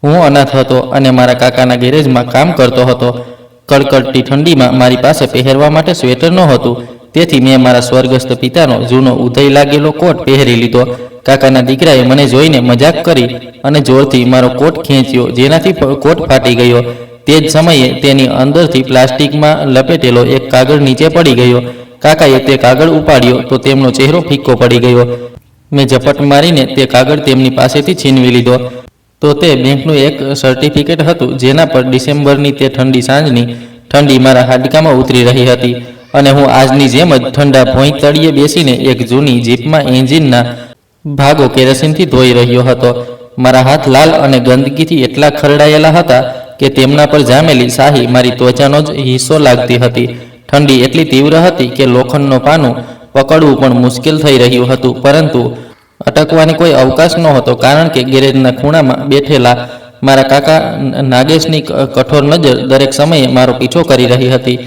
હું અનાથ હતો અને મારા કાકાના ગેરેજમાં કામ કરતો હતો. કડકડતી ઠંડીમાં મારી પાસે પહેરવા માટે સ્વેટર નહોતું, તેથી મેં મારા સ્વર્ગસ્થ પિતાનો જૂનો ઉધઈ લાગેલો કોટ પહેરી લીધો. કાકાના દીકરાએ મને જોઈને મજાક કરી અને જોરથી મારો કોટ ખેંચ્યો, જેનાથી કોટ ફાટી ગયો. તે જ સમયે તેની અંદરથી પ્લાસ્ટિકમાં લપેટેલો એક કાગળ નીચે પડી ગયો. કાકાએ તે કાગળ ઉપાડ્યો તો તેમનો ચહેરો ફિક્કો પડી ગયો. મેં ઝપટ મારીને તે કાગળ તેમની પાસેથી છીનવી લીધો તો તે બેંકનું એક સર્ટિફિકેટ હતું, જેના પર ડિસેમ્બરની તે ઠંડી સાંજની ઠંડી મારા હાડકામાં ઉતરી રહી હતી અને હું આજની જેમ જ ઠંડા ભોંય તળિયે બેસીને એક જૂની જીપમાં એન્જિનના ભાગો કેરોસીનથી ધોઈ રહ્યો હતો. મારા હાથ લાલ અને ગંદકીથી એટલા ખરડાયેલા હતા કે તેમના પર જામેલી શાહી મારી ત્વચાનો જ હિસ્સો લાગતી હતી. ઠંડી એટલી તીવ્ર હતી કે લોખંડનું પાનું પકડવું પણ મુશ્કેલ થઈ રહ્યું હતું, પરંતુ અટકવાની કોઈ અવકાશ નહોતો, કારણ કે ગેરેજના ખૂણામાં બેઠેલા મારા કાકા નાગેશની કઠોર નજર દરેક સમયે મારો પીછો કરી રહી હતી.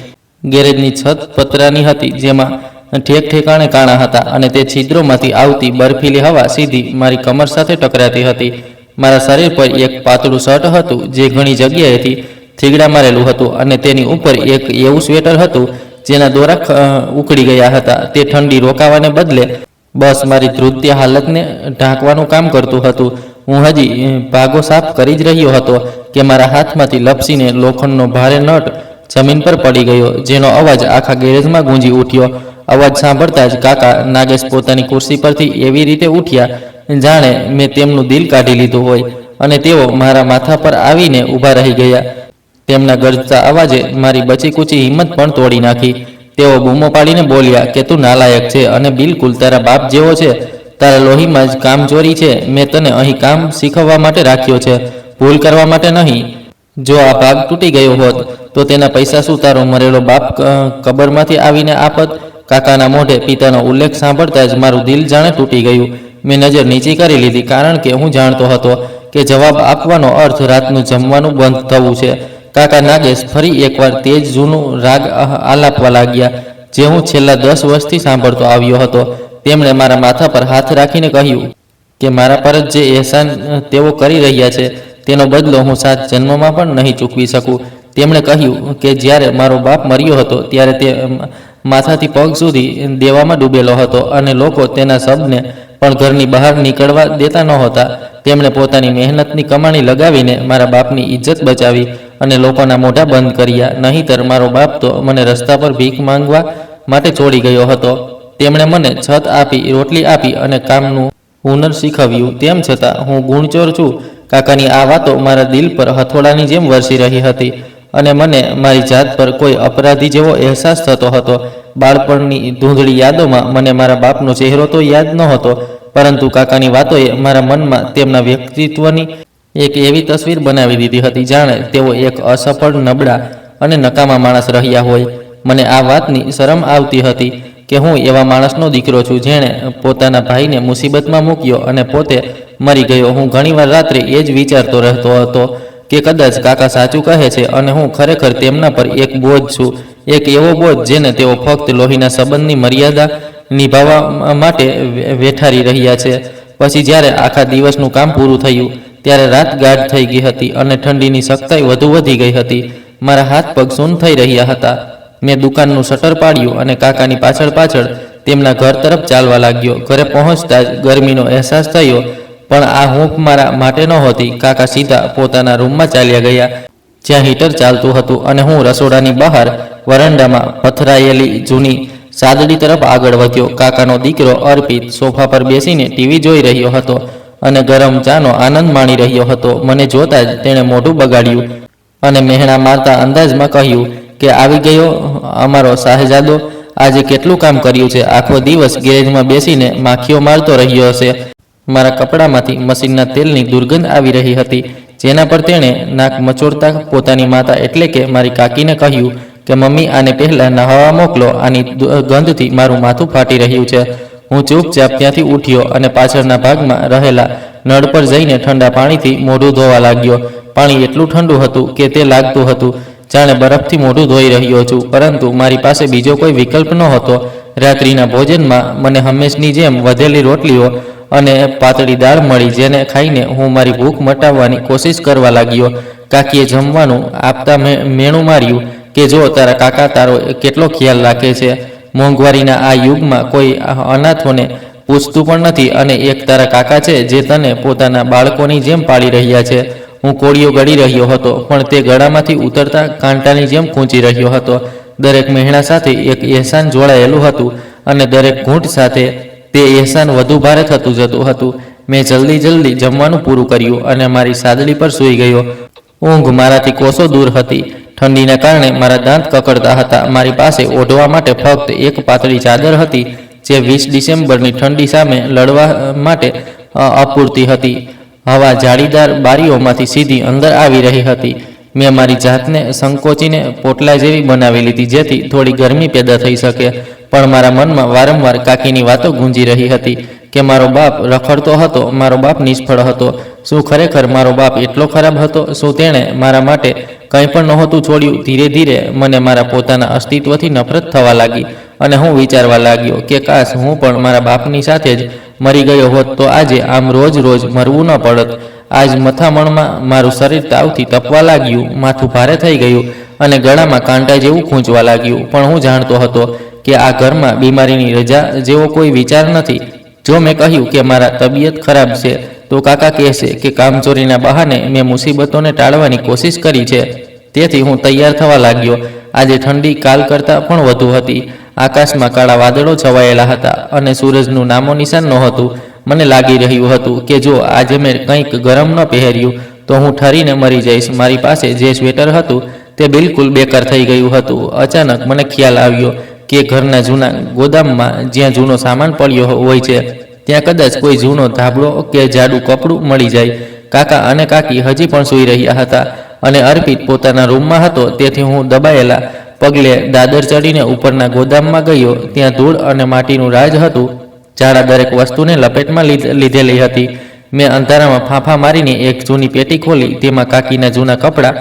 ગેરેજની છત પતરાની હતી, જેમાં ઠેક ઠેકાણે કાણા હતા અને તે છિદ્રોમાંથી આવતી બરફીલી હવા સીધી મારી કમર સાથે ટકરાતી હતી. મારા શરીર પર એક પાતળું શર્ટ હતું જે ઘણી જગ્યાએથી થીગડા મારેલું હતું અને તેની ઉપર એક એવું સ્વેટર હતું જેના દોરા ઉકળી ગયા હતા. તે ઠંડી રોકાવાને બદલે બસ મારી ધ્રુત્ય હાલતને ઢાંકવાનું કામ કરતું હતું. હું હજી ભાગો સાફ કરી જ રહ્યો હતો કે મારા હાથમાંથી લપસીને લોખંડનો ભારે નટ જમીન પર પડી ગયો, જેનો અવાજ આખા ગેરેજમાં ગૂંજી ઉઠ્યો. અવાજ સાંભળતા જ કાકા નાગેશ પોતાની ખુરશી પરથી એવી રીતે ઉઠ્યા જાણે મેં તેમનું દિલ કાઢી લીધું હોય, અને તેઓ મારા માથા પર આવીને ઊભા રહી ગયા. તેમના ગરજતા અવાજે મારી બચી કૂચી હિંમત પણ તોડી નાખી. તેઓ બૂમો પાડીને બોલ્યા કે તું નાલાયક છે અને બિલકુલ તારા બાપ જેવો છે. તારા લોહીમાં જ કામચોરી છે. મેં તને અહીં કામ શીખવવા માટે રાખ્યો છે, ભૂલ કરવા માટે નહીં. જો આ ભાગ તૂટી ગયો હોત તો તેના પૈસા શું તારો મરેલો બાપ કબરમાંથી આવીને આપત? કાકાના મોઢે પિતાનો ઉલ્લેખ સાંભળતા જ મારું દિલ જાણે તૂટી ગયું. મેં નજર નીચી કરી લીધી, કારણ કે હું જાણતો હતો કે જવાબ આપવાનો અર્થ રાતનું જમવાનું બંધ થવું છે. કાકા નાગેશ ફરી એકવાર તે જ જૂનું રાગ આલાપવા લાગ્યા, જે હું છેલ્લા 10 વર્ષથી સાંભળતો આવ્યો હતો. તેમણે મારા માથા પર હાથ રાખીને કહ્યું કે મારા પર જ જે એહસાન તેઓ કરી રહ્યા છે તેનો બદલો હું 7 જન્મમાં પણ નહીં ચૂકવી શકું. તેમણે કહ્યું કે જ્યારે મારો બાપ મર્યો હતો ત્યારે તે માથાથી પગ સુધી દેવામાં ડૂબેલો હતો અને લોકો તેના શબને પણ ઘરની બહાર નીકળવા દેતા નહોતા. તેમણે પોતાની મહેનતની કમાણી લગાવીને મારા બાપની ઇજ્જત બચાવી અને લોકોના મોઢા બંધ કર્યા, નહીંતર મારો બાપ તો મને રસ્તા પર ભીખ માંગવા માટે છોડી ગયો હતો. તેમણે મને છત આપી, રોટલી આપી અને કામનું હુનર શીખવ્યું. તેમ છતાં હું ગુણચોર છું. કાકાની આ વાતો મારા દિલ પર હથોડાની જેમ વરસી રહી હતી અને મને મારી જાત પર કોઈ અપરાધી જેવો અહેસાસ થતો હતો. બાળપણની ધૂંધળી યાદોમાં મને મારા બાપનો ચહેરો તો યાદ નહોતો, પરંતુ કાકાની વાતોએ મારા મનમાં તેમના વ્યક્તિત્વની એક એવી તસવીર બનાવી દીધી હતી જાણે તેઓ એક અસફળ, નબળા અને નકામા માણસ રહ્યા હોય. મને આ વાતની શરમ આવતી હતી કે હું એવા માણસનો દીકરો છું જેણે પોતાના ભાઈને મુસીબતમાં મૂક્યો અને પોતે મરી ગયો. હું ઘણીવાર રાત્રે એ જ વિચારતો રહેતો હતો કે કદાચ કાકા સાચું કહે છે અને હું ખરેખર તેમના પર એક બોજ છું, એક એવો બોજ જેને તેઓ ફક્ત લોહીના સંબંધની મર્યાદા નિભાવવા માટે વેઠારી રહ્યા છે. પછી જ્યારે આખા દિવસનું કામ પૂરું થયું ત્યારે રાત ગાઢ થઈ ગઈ હતી અને ઠંડીની સખ્તાઈ વધુ વધી ગઈ હતી. મારા હાથ પગ સૂન થઈ રહ્યા હતા. મેં દુકાનનું શટર પાડ્યું અને કાકાની પાછળ પાછળ તેમના ઘર તરફ ચાલવા લાગ્યો. ઘરે પહોંચતા જ ગરમીનો અહેસાસ થયો, પણ આ હૂંફ મારા માટે નહોતી. કાકા સીધા પોતાના રૂમમાં ચાલ્યા ગયા જ્યાં હીટર ચાલતું હતું અને હું રસોડાની બહાર વરંડામાં પથરાયેલી જૂની સાદડી તરફ આગળ વધ્યો. કાકાનો દીકરો અર્પિત સોફા પર બેસીને ટીવી જોઈ રહ્યો હતો અને ગરમ ચાનો આનંદ માણી રહ્યો હતો. મને જોતા જ તેણે મોઢું બગાડ્યું અને મહેણા મારતા અંદાજમાં કહ્યું કે આવી ગયો અમારો શાહજાદો, આજે કેટલું કામ કર્યું છે. આખો દિવસ ગેરેજમાં બેસીને માખીઓ મારતો રહ્યો હશે. મારા કપડામાંથી મશીનના તેલની દુર્ગંધ આવી રહી હતી, જેના પર તેણે નાક મચોડતા પોતાની માતા એટલે કે મારી કાકીને કહ્યું કે મમ્મી, આને પહેલાં નહાવા મોકલો, આની ગંધથી મારું માથું ફાટી રહ્યું છે. હું ચૂપચાપ ત્યાંથી ઉઠ્યો અને પાછળના ભાગમાં રહેલા નળ પર જઈને ઠંડા પાણીથી મોઢું ધોવા લાગ્યો. પાણી એટલું ઠંડુ હતું કે તે લાગતું હતું જાણે બરફથી મોઢું ધોઈ રહ્યો છું, પરંતુ મારી પાસે બીજો કોઈ વિકલ્પ નહોતો. રાત્રિના ભોજનમાં મને હંમેશની જેમ વધેલી રોટલીઓ અને પાતળી દાળ મળી, જેને ખાઈને હું મારી ભૂખ મટાવવાની કોશિશ કરવા લાગ્યો. કાકીએ જમવાનું આપતા મેણું માર્યું કે જો તારા કાકા તારો કેટલો ખ્યાલ રાખે છે. મોંઘવારીના આ યુગમાં કોઈ અનાથોને પૂછતું પણ નથી, અને એક તારા કાકા છે જે તને પોતાના બાળકોની જેમ પાળી રહ્યા છે. હું કોળીઓ ગળી રહ્યો હતો, પણ તે ગળામાંથી ઉતરતા કાંટાની જેમ ખૂંચી રહ્યો હતો. દરેક મહેણા સાથે એક એહસાન જોડાયેલું હતું, અને દરેક ઘૂંટ સાથે તે એહસાન વધુ ભારે થતું જતું હતું. મેં જલ્દી જમવાનું પૂરું કર્યું અને મારી સાદડી પર સૂઈ ગયો. ઊંઘ મારાથી કોસો દૂર હતી. ઠંડીના કારણે મારા દાંત કકડતા હતા. મારી પાસે ઓઢવા માટે ફક્ત એક પાતળી ચાદર હતી, જે 20 ડિસેમ્બરની ઠંડી સામે લડવા માટે અપૂરતી હતી. હવા જાળીદાર બારીઓમાંથી સીધી અંદર આવી રહી હતી. મેં મારી જાતને સંકોચીને પોટલા જેવી બનાવી લીધી, જેથી થોડી ગરમી પેદા થઈ શકે. પણ મારા મનમાં વારંવાર કાકીની વાતો ગુંજી રહી હતી કે મારો બાપ રખડતો હતો, મારો બાપ નિષ્ફળ હતો. શું ખરેખર મારો બાપ એટલો ખરાબ હતો? શું તેણે મારા માટે કંઈ પણ નહોતું છોડ્યું? ધીરે ધીરે મને મારા પોતાના અસ્તિત્વથી નફરત થવા લાગી, અને હું વિચારવા લાગ્યો કે કાશ હું પણ મારા બાપની સાથે જ મરી ગયો હોત તો આજે આમ રોજ મરવું ન પડત. આજ મથામણમાં મારું શરીર તાવથી તપવા લાગ્યું, માથું ભારે થઈ ગયું અને ગળામાં કાંટા જેવું ખૂંચવા લાગ્યું. પણ હું જાણતો હતો કે આ ઘરમાં બીમારીની રજા જેવો કોઈ વિચાર નથી. જો મેં કહ્યું કે મારા તબિયત ખરાબ છે, તો કાકા કહેશે કે કામચોરીના બહાને મેં મુસીબતોને ટાળવાની કોશિશ કરી છે. તેથી હું તૈયાર થવા લાગ્યો. આજે ઠંડી કાલ કરતાં પણ વધુ હતી. આકાશમાં કાળા વાદળો છવાયેલા હતા અને સૂરજનું નામો નિશાન નહોતું. મને લાગી રહ્યું હતું કે જો આજે મેં કંઈક ગરમ ન પહેર્યું તો હું ઠરીને મરી જઈશ. મારી પાસે જે સ્વેટર હતું તે બિલકુલ બેકાર થઈ ગયું હતું. અચાનક મને ખ્યાલ આવ્યો કે ઘરના જૂના ગોદામમાં જ્યાં જૂનો સામાન પડ્યો હોય છે, ત્યાં કદાચ કોઈ જૂનો ધાબળો કે જાડું કપડું મળી જાય. કાકા અને કાકી હજી પણ સૂઈ રહ્યા હતા, અને અર્પિત પોતાના રૂમમાં હતો. તેથી હું દબાયેલા પગલે દાદર ચડીને ઉપરના ગોદામમાં ગયો. ત્યાં ધૂળ અને માટીનું રાજ હતું. ઝાડા દરેક વસ્તુને લપેટમાં લીધેલી હતી. મેં અંધારામાં ફાંફા મારીને એક જૂની પેટી ખોલી. તેમાં કાકીના જૂના કપડાં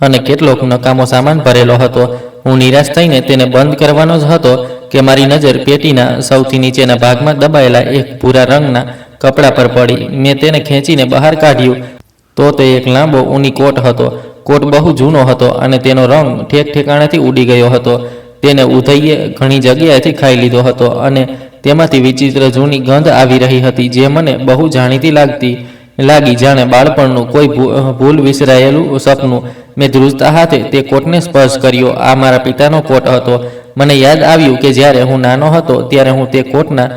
અને કેટલોક નકામો સામાન ભરેલો હતો. હું નિરાશ થઈને તેને બંધ કરવાનો જ હતો કે મારી નજર પેટીના સૌથી નીચેના ભાગમાં દબાયેલા એક ભૂરા રંગના કપડા પર પડી. મેં તેને ખેંચીને બહાર કાઢ્યું તો તે એક લાંબો ઊની કોટ હતો. કોટ બહુ જૂનો હતો અને તેનો રંગ ઠેકાણેથી ઉડી ગયો હતો. તેને ઉધઈએ ઘણી જગ્યાએથી ખાઈ લીધો હતો, અને તેમાંથી વિચિત્ર જૂની ગંધ આવી રહી હતી, જે મને બહુ જાણીતી લાગી, જાણે બાળપણનું કોઈ ભૂલ વિસરાયેલું સપનું. મેં ધ્રુજતા હાથે તે કોટને સ્પર્શ કર્યો. આ મારા પિતાનો કોટ હતો. મને યાદ આવ્યું કે જ્યારે હું નાનો હતો ત્યારે હું તે કોટના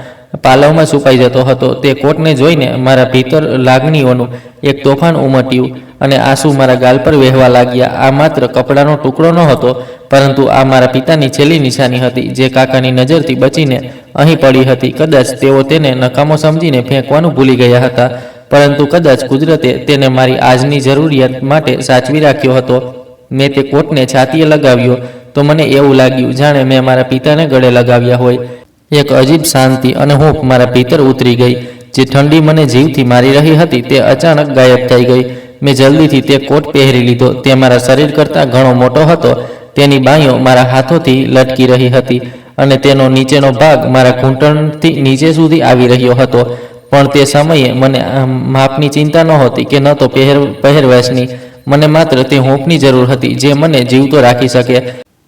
પાલવમાં છુપાઈ જતો હતો. તે કોટને જોઈને મારા ભીતર લાગણીઓનું એક તોફાન ઉમટ્યું અને આંસુ મારા ગાલ પર વહેવા લાગ્યા. આ માત્ર કપડાનો ટુકડો ન હતો, પરંતુ આ મારા પિતાની છેલ્લી નિશાની હતી, જે કાકાની નજરથી બચીને અહીં પડી હતી. કદાચ તેઓ તેને નકામો સમજીને ફેંકવાનું ભૂલી ગયા હતા, પરંતુ કદાચ કુદરતે તેને મારી આજની જરૂરિયાત માટે સાચવી રાખ્યો હતો. મેં તે કોટને છાતીએ લગાવ્યો તો મને એવું લાગ્યું જાણે મેં મારા પિતાને ગળે લગાવ્યા હોય. એક અજીબ શાંતિ અને હૂંફ મારા ભીતર ઉતરી ગઈ. જે ઠંડી મને જીવથી મારી રહી હતી તે અચાનક ગાયબ થઈ ગઈ. મેં જલ્દીથી તે કોટ પહેરી લીધો. તે મારા શરીર કરતાં ઘણો મોટો હતો. તેની બાંયો મારા હાથોથી લટકી રહી હતી, અને તેનો નીચેનો ભાગ મારા ઘૂંટણથી નીચે સુધી આવી રહ્યો હતો. પણ તે સમયે મને માપની ચિંતા નહોતી કે ન તો પહેરવેશની. મને માત્ર તે હૂંફની જરૂર હતી જે મને જીવતો રાખી શકે,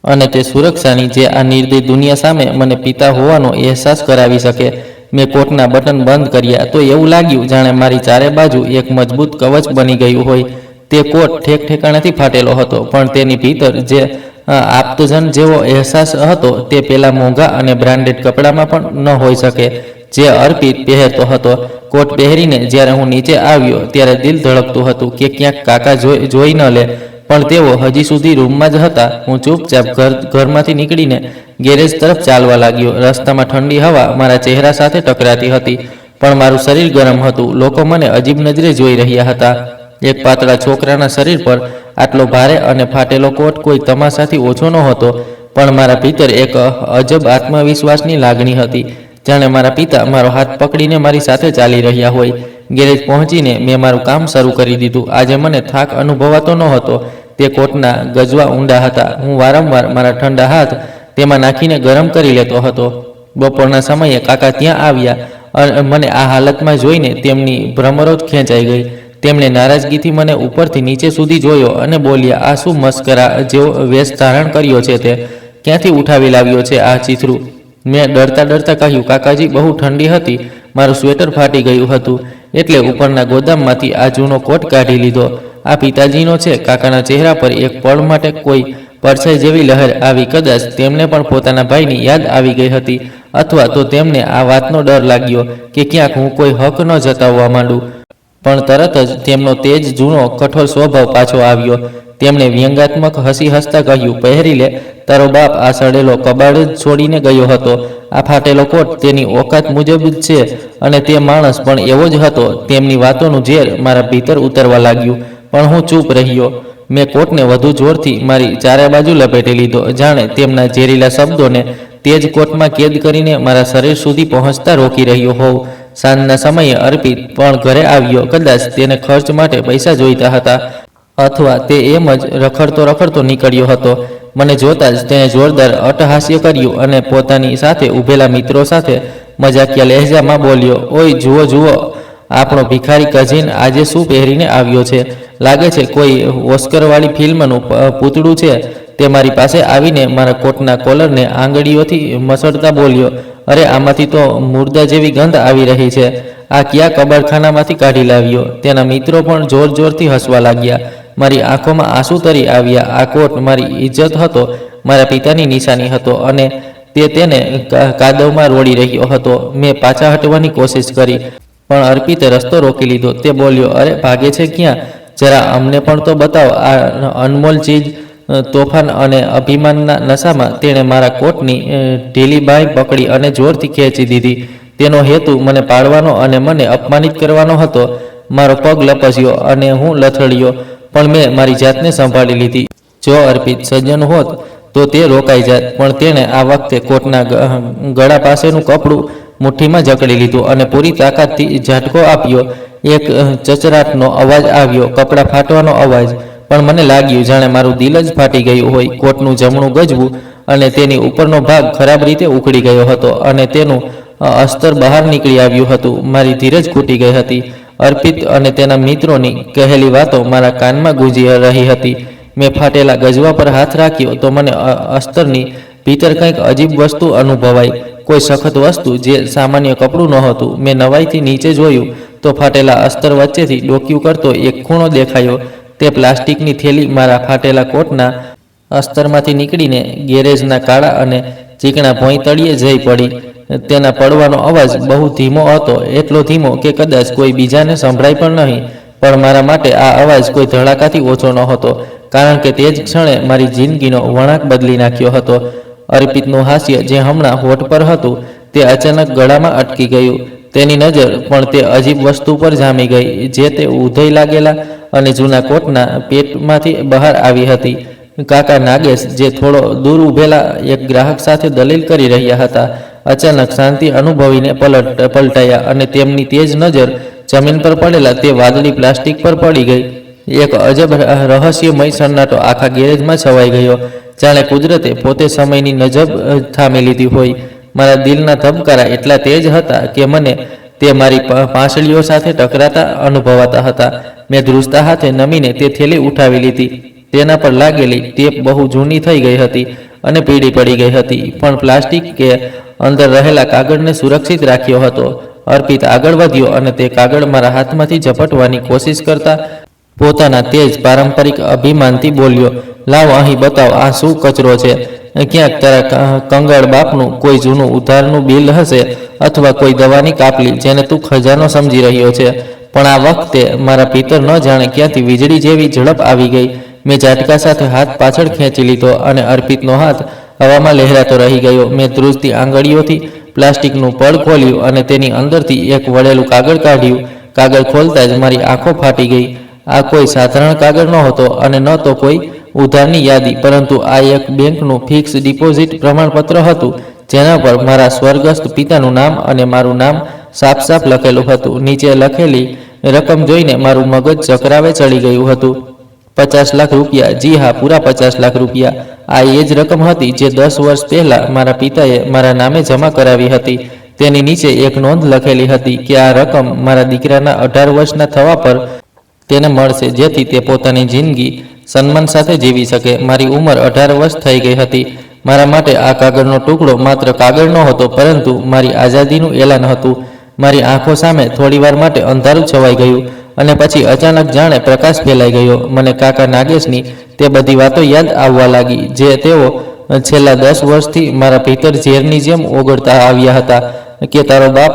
અને તે સુરક્ષાની જે આ નિર્દય દુનિયા સામે મને પિતા હોવાનો અહેસાસ કરાવી શકે. મેં કોટના બટન બંધ કર્યા તો એવું લાગ્યું જાણે મારી ચારે બાજુ એક મજબૂત કવચ બની ગયું હોય. તે કોટ ઠેકાણેથી ફાટેલો હતો, પણ તેની ભીતર જે આપતજન જેવો અહેસાસ હતો તે પેલા મોંઘા અને બ્રાન્ડેડ કપડામાં પણ ન હોઈ શકે જે અર્પિત પહેરતો હતો. કોટ પહેરીને જ્યારે હું નીચે આવ્યો ત્યારે દિલ ધડકતું હતું કે ક્યાંક કાકા જોઈ ન લે, પણ તેઓ હજી સુધી રૂમમાં જ હતા. હું ચૂપચાપ ઘરમાંથી નીકળીને ગેરેજ તરફ ચાલવા લાગ્યો. રસ્તામાં ઠંડી હવા મારા ચહેરા સાથે ટકરાતી હતી, પણ મારું શરીર ગરમ હતું. લોકો મને અજીબ નજરે જોઈ રહ્યા હતા. એક પાતળા છોકરાના શરીર પર આટલો ભારે અને ફાટેલો કોટ કોઈ તમાશાથી ઓછો નહોતો, પણ મારા ભીતર એક અજબ આત્મવિશ્વાસની લાગણી હતી, જાણે મારા પિતા મારો હાથ પકડીને મારી સાથે ચાલી રહ્યા હોય. ગેરેજ પહોંચીને મેં મારું કામ શરૂ કરી દીધું. આજે મને થાક અનુભવાતો નહોતો. તે કોટના ગજવા ઊંડા હતા. હું વારંવાર મારા ઠંડા હાથ તેમાં નાખીને ગરમ કરી લેતો હતો. બપોરના સમયે કાકા ત્યાં આવ્યા મને આ હાલતમાં જોઈને તેમની ભ્રમરો જ ખેંચાઈ ગઈ. તેમણે નારાજગીથી મને ઉપરથી નીચે સુધી જોયો અને બોલ્યા, આ શું મસ્કરા જેવો વેશ ધારણ કર્યો છે? તે ક્યાંથી ઉઠાવી લાવ્યો છે આ ચીથરું? મેં ડરતા ડરતા કહ્યું, કાકાજી, બહુ ઠંડી હતી, મારું સ્વેટર ફાટી ગયું હતું, એટલે ઉપરના ગોદામમાંથી આ જૂનો કોટ કાઢી લીધો. આ પિતાજીનો છે. કાકાના ચહેરા પર એક પળ માટે કોઈ પરછાઈ જેવી લહેર આવી. કદાચ તેમને પણ પોતાના ભાઈની યાદ આવી ગઈ હતી, અથવા તો તેમને આ વાતનો ડર લાગ્યો કે ક્યાંક હું કોઈ હક ન જતાવવા માંડું. પણ તરત જ તેમનો તેજ જૂનો કઠોર સ્વભાવ પાછો આવ્યો. તેમણે વ્યંગાત્મક હસી હસતા કહ્યું, પહેરી લે, તારો બાપ આ સડેલો કબાડ જ છોડીને ગયો હતો. આ ફાટેલો કોટ તેની ઓકાત મુજબ જ છે, અને તે માણસ પણ એવો જ હતો. તેમની વાતોનું ઝેર મારા ભીતર ઉતરવા લાગ્યું, પણ હું ચૂપ રહ્યો. મેં કોટને વધુ જોરથી મારી ચારે બાજુ લપેટી લીધો, જાણે તેમના ઝેરીલા શબ્દોને તે જ કોટમાં કેદ કરીને મારા શરીર સુધી પહોંચતા રોકી રહ્યો હોઉં. સાંજના સમયે અર્પિત પણ ઘરે આવ્યો. કદાચ તેને ખર્ચ માટે પૈસા જોઈતા હતા, અથવા તે એમ જ રખડતો નીકળ્યો હતો. મને જોતા જ તેણે જોરદાર અટ્ટહાસ્ય કર્યું અને પોતાની સાથે ઊભેલા મિત્રો સાથે મજાકિયા લહેજામાં બોલ્યો, ઓય જુઓ જુઓ, આપણો ભિખારી કઝિન આજે શું પહેરીને આવ્યો છે? લાગે છે કોઈ ઓસ્કરવાળી ફિલ્મનું પૂતળું છે. તે મારી પાસે આવીને મારા કોટના કોલરને આંગળીઓથી મસળતા બોલ્યો, અરે, આમાંથી તો મુર્દા જેવી ગંધ આવી રહી છે. આ કયા કબાડખાનામાંથી કાઢી લાવ્યો? તેના મિત્રો પણ જોર જોરથી હસવા લાગ્યા. મારી આંખોમાં આંસુ તરી આવ્યા. આ કોટ મારી ઇજ્જત હતો, મારા પિતાની નિશાની હતો, અને તે તેને કાદવમાં રોડી રહ્યો હતો. મેં પાછા હટવાની કોશિશ કરી, પણ અર્પિતે રસ્તો રોકી લીધો. તે બોલ્યો, અરે, ભાગે છે ક્યાં? જરા અમને પણ તો બતાવ આ અનમોલ ચીજ. તોફાન અને અભિમાનના નશામાં તેણે મારા કોટની ઢીલી બાંય પકડી અને જોરથી ખેંચી દીધી. તેનો હેતુ મને પાડવાનો અને મને અપમાનિત કરવાનો હતો. મારો પગ લપસ્યો અને હું લથડ્યો, પણ મેં મારી જાતને સંભાળી લીધી. જો અર્પિત સજ્જન હોત તો તે રોકાઈ જાત, પણ તેણે આ વખતે કોટના ગળા પાસેનું કપડું મુઠ્ઠીમાં જકડી લીધું અને પૂરી તાકાતથી ઝાટકો આપ્યો. એક ચચરાટનો અવાજ આવ્યો, કપડાં ફાટવાનો અવાજ. પણ મને લાગ્યું જાણે મારું દિલ જ ફાટી ગયું હોય. કોટનું જમણું ગજવું અને તેની ઉપરનો ભાગ ખરાબ રીતે ઉખડી ગયો હતો, અને તેનું અસ્તર બહાર નીકળી આવ્યું હતું. મારી ધીરજ ખૂટી ગઈ હતી. અર્પિત અને તેના મિત્રોની કહેલી વાતો મારા કાનમાં ગૂંજી રહી હતી. મેં ફાટેલા ગજવા પર હાથ રાખ્યો તો મને અસ્તરની ભીતર કંઈક અજીબ વસ્તુ અનુભવાઈ, કોઈ સખત વસ્તુ જે સામાન્ય કપડું નહોતું. મેં નવાઈથી નીચે જોયું તો ફાટેલા અસ્તર વચ્ચેથી ડોક્યું કરતો એક ખૂણો દેખાયો. તે પ્લાસ્ટિકની થેલી મારા ફાટેલા કોટના અસ્તરમાંથી નીકળીને ગેરેજના કાળા અને ચીકણા ભોંય તળિયે જઈ પડી. તેના પડવાનો અવાજ બહુ ધીમો હતો, એટલો ધીમો કે કદાચ કોઈ બીજાને સંભળાય પણ નહીં. પણ મારા માટે આ અવાજ કોઈ ધડાકાથી ઓછો નહોતો, કારણ કે તે જ ક્ષણે મારી જિંદગીનો વળાંક બદલી નાખ્યો હતો. અર્પિતનું હાસ્ય જે હમણાં હોઠ પર હતું, તે અચાનક ગળામાં અટકી ગયું. તેની નજર પણ તે અજીબ વસ્તુ પર જામી ગઈ, જે તે ઉધઈ લાગેલા અને જૂના કોટના પેટમાંથી બહાર આવી હતી. કાકા નાગેશ, જે થોડો દૂર ઊભેલા એક ગ્રાહક સાથે દલીલ કરી રહ્યા હતા, અચાનક શાંતિ અનુભવીને પલટાયા, અને તેમની તેજ નજર જમીન પર પડેલા તે વાદળી પ્લાસ્ટિક પર પડી ગઈ. એક અજબ રહસ્યમય સન્નાટો આખા ગેરેજમાં છવાઈ ગયો, જાણે કુદરતે પોતે સમયની નજબ થામી લીધી હોય. મારા દિલના ધબકારા એટલા તેજ હતા કે મને તે મારી પાંસળીઓ સાથે ટકરાતા અનુભવાતા હતા. મેં ધ્રુજતા હાથે નમીને તે થેલી ઉઠાવી લીધી. તેના પર લાગેલી ટેપ બહુ જૂની થઈ ગઈ હતી અને પીળી પડી ગઈ હતી, પણ પ્લાસ્ટિક કે અંદર રહેલા કાગળને સુરક્ષિત રાખ્યો હતો. અર્પિત આગળ વધ્યો અને તે કાગળ મારા હાથમાંથી ઝપટવાની કોશિશ કરતા પોતાના તેજ પારંપરિક અભિમાનથી બોલ્યો, લાવ અહીં બતાવ, આ શું કચરો છે? ક્યાંક તારા કંગાળ બાપનું કોઈ જૂનું ઉધારનું બિલ હશે, અથવા કોઈ દવાની કાપલી જેને તું ખજાનો સમજી રહ્યો છે. પણ આ વખતે મારા ભીતર ન જાણે ક્યાંથી વીજળી જેવી ઝડપ આવી ગઈ. મેં ઝાટકા સાથે હાથ પાછળ ખેંચી લીધો અને અર્પિતનો હાથ હવામાં લહેરાતો રહી ગયો. મેં ધ્રુજતી આંગળીઓથી પ્લાસ્ટિકનું પડ ખોલ્યું અને તેની અંદરથી એક વળેલું કાગળ કાઢ્યું. કાગળ ખોલતા જ મારી આંખો ફાટી ગઈ. આ કોઈ સાધારણ કાગળ નહોતો અને ન તો કોઈ ઉધારની યાદી, પરંતુ આ એક બેંકનું ફિક્સ ડિપોઝિટ પ્રમાણપત્ર હતું, જેના પર મારા સ્વર્ગસ્થ પિતાનું નામ અને મારું નામ સાફ સાફ લખેલું હતું. નીચે લખેલી રકમ જોઈને મારું મગજ ચકરાવે ચડી ગયું હતું. 50 લાખ રૂપિયા. જી હા, પૂરા 50 લાખ રૂપિયા. આ એ જ રકમ હતી જે 10 વર્ષ પહેલા મારા પિતાએ મારા નામે જમા કરાવી હતી. તેની નીચે એક નોંધ લખેલી હતી કે આ રકમ મારા દીકરાના 18 વર્ષના થવા પર તેને મળશે, જેથી તે પોતાની જિંદગી સન્માન સાથે જીવી શકે. મારી ઉંમર 18 વર્ષ થઈ ગઈ હતી. મારા માટે આ કાગળનો ટુકડો માત્ર કાગળ નહોતો, પરંતુ મારી આઝાદીનું એલાન હતું. મારી આંખો સામે થોડીવાર માટે અંધારું છવાઈ ગયું અને પછી અચાનક જાણે પ્રકાશ ફેલાઈ ગયો. મને કાકા નાગેશની તે બધી વાતો યાદ આવવા લાગી, જે તેઓ છેલ્લા 10 વર્ષથી મારા ભીતર ઝેરની જેમ ઓગળતા આવ્યા હતા. કે તારો બાપ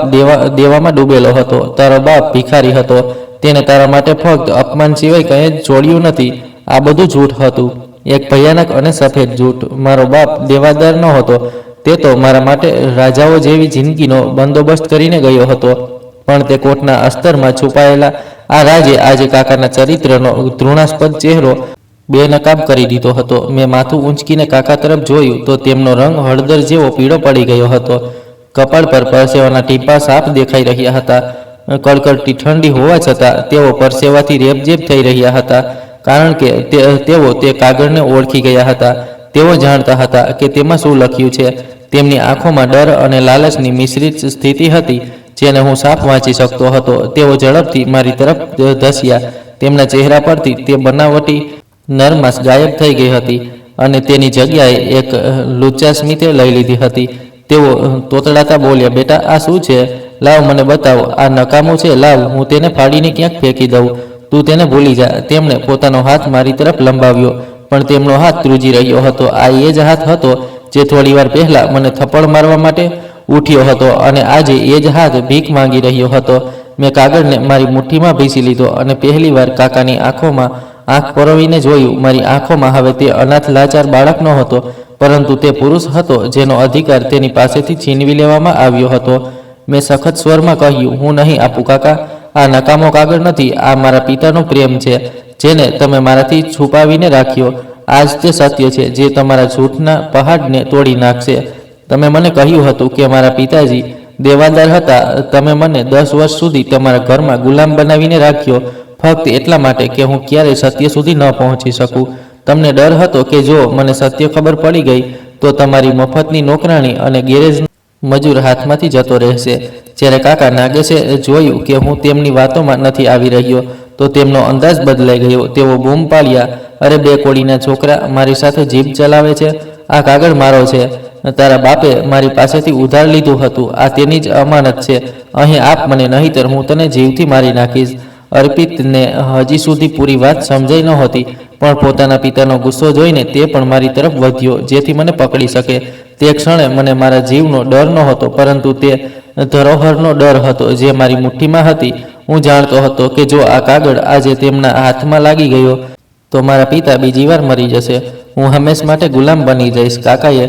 દેવામાં ડૂબેલો હતો, તારો બાપ ભિખારી હતો, તેને તારા માટે ફક્ત અપમાન સિવાય કંઈ જ છોડ્યું નથી. આ બધું જૂઠ હતું, એક ભયાનક અને સફેદ જૂઠ. મારો બાપ દેવાદાર ન હતો, તે તો મારા માટે રાજાઓ જેવી જિંદગીનો બંદોબસ્ત કરીને ગયો હતો, પણ તે કોટના અસ્તરમાં છુપાયેલા આ રાજે આજે કાકાના ચરિત્રનો ઘૃણાસ્પદ ચહેરો બેનકાબ કરી દીધો હતો. મેં માથું ઊંચકીને કાકા તરફ જોયું તો તેમનો રંગ હળદર જેવો પીળો પડી ગયો હતો. કપાળ પર પરસેવાના ટીપા સાફ દેખાઈ રહ્યા હતા. કડકડતી ઠંડી હોવા છતાં તેઓ પરસેવાથી રેબઝેબ થઈ રહ્યા હતા, કારણ કે તેઓ તે કાગળને ઓળખી ગયા હતા. તેઓ જાણતા હતા કે તેમાં શું લખ્યું છે. તેમની આંખોમાં ડર અને લાલચની મિશ્રિત સ્થિતિ હતી, જેને હું સાફ વાંચી શકતો હતો. તેઓ ઝડપથી મારી તરફ ધસ્યા. તેમના ચહેરા પરથી તે બનાવટી નરમાશ ગાયબ થઈ ગઈ હતી અને તેની જગ્યાએ એક લુચ્ચા સ્મિતે લઈ લીધી હતી. તેઓ તોતડાતા બોલ્યા, બેટા, આ શું છે? લાવ, મને બતાવો. આ નકામું છે, લાવ, હું તેને ફાડીને ક્યાંક ફેંકી દઉં. તું તેને ભૂલી જા. તેમણે પોતાનો હાથ મારી તરફ લંબાવ્યો, પણ તેમનો હાથ ત્રુજી રહ્યો હતો. આ એ જ હાથ હતો જે થોડીવાર પહેલા મને થપ્પડ મારવા માટે ઉઠ્યો હતો, અને આજે એ જ હાથ ભીખ માંગી રહ્યો હતો. મેં કાગળને મારી મુઠ્ઠીમાં ભીસી લીધો અને પહેલીવાર કાકાની આંખોમાં આંખ પરોવીને જોયું. મારી આંખોમાં હવે તે અનાથ લાચાર બાળક ન હતો, પરંતુ તે પુરુષ હતો જેનો અધિકાર તેની પાસેથી છીનવી લેવામાં આવ્યો હતો. મેં સખત સ્વરમાં કહ્યું, હું નહીં આપું કાકા. આ નકામો કાગળ નથી, આ મારા પિતાનો પ્રેમ છે, જેને તમે મારાથી છુપાવીને રાખ્યો. આ જ તે સત્ય છે જે તમારા જૂઠના પહાડને તોડી નાખશે. તમે મને કહ્યું હતું કે મારા પિતાજી દેવાદાર હતા. તમે મને 10 વર્ષ સુધી તમારા ઘરમાં ગુલામ બનાવીને રાખ્યો, ફક્ત એટલા માટે કે હું ક્યારેય સત્ય સુધી ન પહોંચી શકું. તમને ડર હતો કે જો મને સત્ય ખબર પડી ગઈ તો તમારી મફતની નોકરાણી અને ગેરેજ મજૂર હાથમાંથી જતો રહેશે. જ્યારે કાકા નાગેશે જોયું કે હું તેમની વાતોમાં નથી આવી રહ્યો, તો તેમનો અંદાજ બદલાઈ ગયો. તેઓ બૂમ પાડ્યા, અરે બે કોળીના છોકરા, મારી સાથે જીભ ચલાવે છે? આ કાગળ મારો છે. તારા બાપે મારી પાસેથી ઉધાર લીધું હતું. આ તેની જ અમાનત છે. અહીં આપ મને, નહીંતર હું તને જીવથી મારી નાખીશ. અર્પિતને હજી સુધી પૂરી વાત સમજાઈ નહોતી, પણ પોતાના પિતાનો ગુસ્સો જોઈને તે પણ મારી તરફ વધ્યો, જેથી મને પકડી શકે. તે ક્ષણે મને મારા જીવનો ડર નહોતો, પરંતુ તે ધરોહરનો ડર હતો જે મારી મુઠ્ઠીમાં હતી. હું જાણતો હતો કે જો આ કાગળ આજે તેમના હાથમાં લાગી ગયો તો મારા પિતા બીજી વાર મરી જશે. હું હંમેશ માટે ગુલામ બની જઈશ. કાકાએ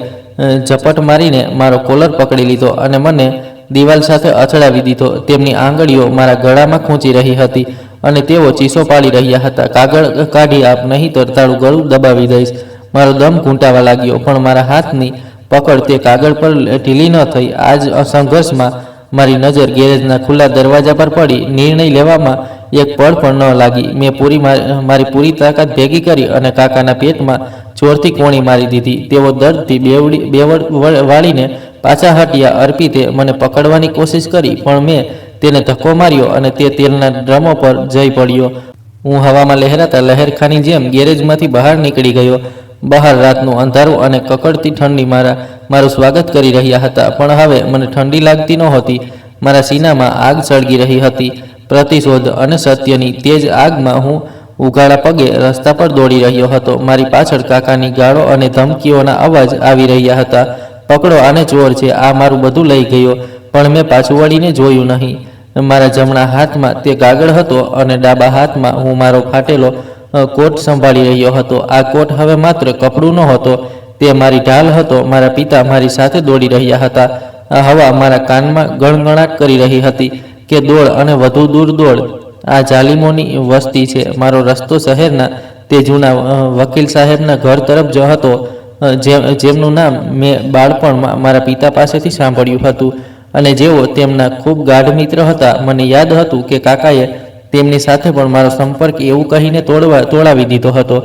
ઝપટ મારીને મારો કોલર પકડી લીધો અને મને દિવાલ સાથે અથડાવી દીધો. તેમની આંગળીઓ મારા ગળામાં ખૂંચી રહી હતી અને તેઓ ચીસો પાડી રહ્યા હતા. કાગળ કાઢી આપ, નહીંતર તારું ગળું દબાવી દઈશ. મારો દમ ઘૂંટાવા લાગ્યો, પણ મારા હાથની પકડ તે કાગળ પર ઢીલી ન થઈ. આ જ સંઘર્ષમાં મારી નજર ગેરેજના ખુલ્લા દરવાજા પર પડી. નિર્ણય લેવામાં એક પળ પણ ન લાગી. મેં મારી પૂરી તાકાત ભેગી કરી અને કાકાના પેટમાં જોરથી કોણી મારી દીધી. તેઓ દર્દથી બેવડ વાળીને પાછા હટ્યા. અર્પિતે મને પકડવાની કોશિશ કરી, પણ મેં તેને ધક્કો માર્યો અને તે તેલના ડ્રમો પર જઈ પડ્યો. હું હવામાં લહેરાતા લહેરખાની જેમ ગેરેજમાંથી બહાર નીકળી ગયો. બહાર રાતનું અંધારું અને કકડતી ઠંડી મારું સ્વાગત કરી રહ્યા હતા, પણ હવે મને ઠંડી લાગતી નહોતી. મારા સીનામાં આગ સળગી રહી હતી. પ્રતિશોધ અને સત્યની તેજ આગમાં હું ઉઘાડા પગે રસ્તા પર દોડી રહ્યો હતો. મારી પાછળ કાકાની ગાળો અને ધમકીઓના અવાજ આવી રહ્યા હતા. પકડો આને, ચોર છે, આ મારું બધું લઈ ગયો. પણ મેં પાછું વળીને જોયું નહીં. મારા જમણા હાથમાં તે કાગળ હતો અને ડાબા હાથમાં હું મારો ફાટેલો કોટ સંભાળી રહ્યો હતો. આ કોટ હવે માત્ર કપડું નહોતો, તે મારી ઢાલ હતો. મારા પિતા મારી સાથે દોડી રહ્યા હતા. આ હવા મારા કાનમાં ગણગણાટ કરી રહી હતી કે દોડ અને વધુ દૂર દોડ. આ જાલિમોની વસ્તી છે. મારો રસ્તો શહેરના તે જૂના વકીલ સાહેબના ઘર તરફ જ હતો, જેમનું નામ મેં બાળપણમાં મારા પિતા પાસેથી સાંભળ્યું હતું અને જેઓ તેમના ખૂબ ગાઢ મિત્ર હતા. મને યાદ હતું કે કાકાએ તેમની સાથે પણ મારો સંપર્ક એવું કહીને તોડાવી દીધો હતો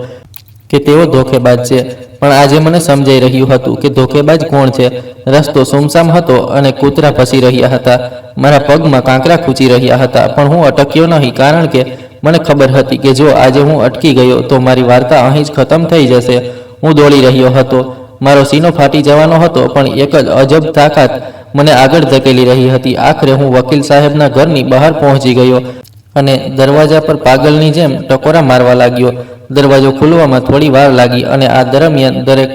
કે તેઓ ધોખેબાજ છે, પણ આજે મને સમજાઈ રહ્યું હતું કે ધોખેબાજ કોણ છે. રસ્તો સુમસામ હતો અને કૂતરા ભસી રહ્યા હતા. મારા પગમાં કાંકરા ખૂંચી રહ્યા હતા, પણ હું અટક્યો નહીં, કારણ કે મને ખબર હતી કે જો આજે હું અટકી ગયો તો મારી વાર્તા અહીં જ ખતમ થઈ જશે. હું દોડી રહ્યો હતો. મારો સીનો ફાટી જવાનો હતો, પણ એક જ અજબ તાકાત મને આગળ ધકેલી રહી હતી. આખરે હું વકીલ સાહેબના ઘરની બહાર પહોંચી ગયો અને દરવાજા પર પાગલની જેમ ટકોરા મારવા લાગ્યો. દરવાજો ખુલવામાં થોડી વાર લાગી અને આ દરમિયાન દરેક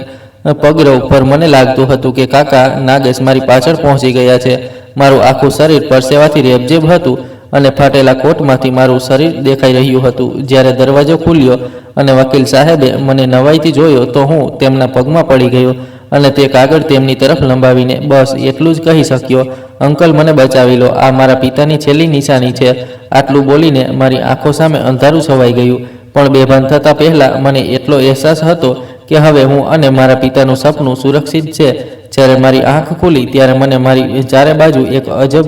પગરવ પર મને લાગતું હતું કે કાકા નાગેશ મારી પાછળ પહોંચી ગયા છે. મારું આખું શરીર પરસેવાથી રેબઝેબ હતું અને ફાટેલા કોટમાંથી મારું શરીર દેખાઈ રહ્યું હતું. જ્યારે દરવાજો ખુલ્યો અને વકીલ સાહેબે મને નવાઈથી જોયો તો હું તેમના પગમાં પડી ગયો અને તે કાગળ તેમની તરફ લંબાવીને બસ એટલું જ કહી શક્યો, અંકલ મને બચાવી લો, આ મારા પિતાની છેલ્લી નિશાની છે. આટલું બોલીને મારી આંખો સામે અંધારું છવાઈ ગયું, પણ બેભાન થતાં પહેલાં મને એટલો અહેસાસ હતો કે હવે હું અને મારા પિતાનું સપનું સુરક્ષિત છે. જ્યારે મારી આંખ ખુલી ત્યારે મને મારી ચારે બાજુ એક અજબ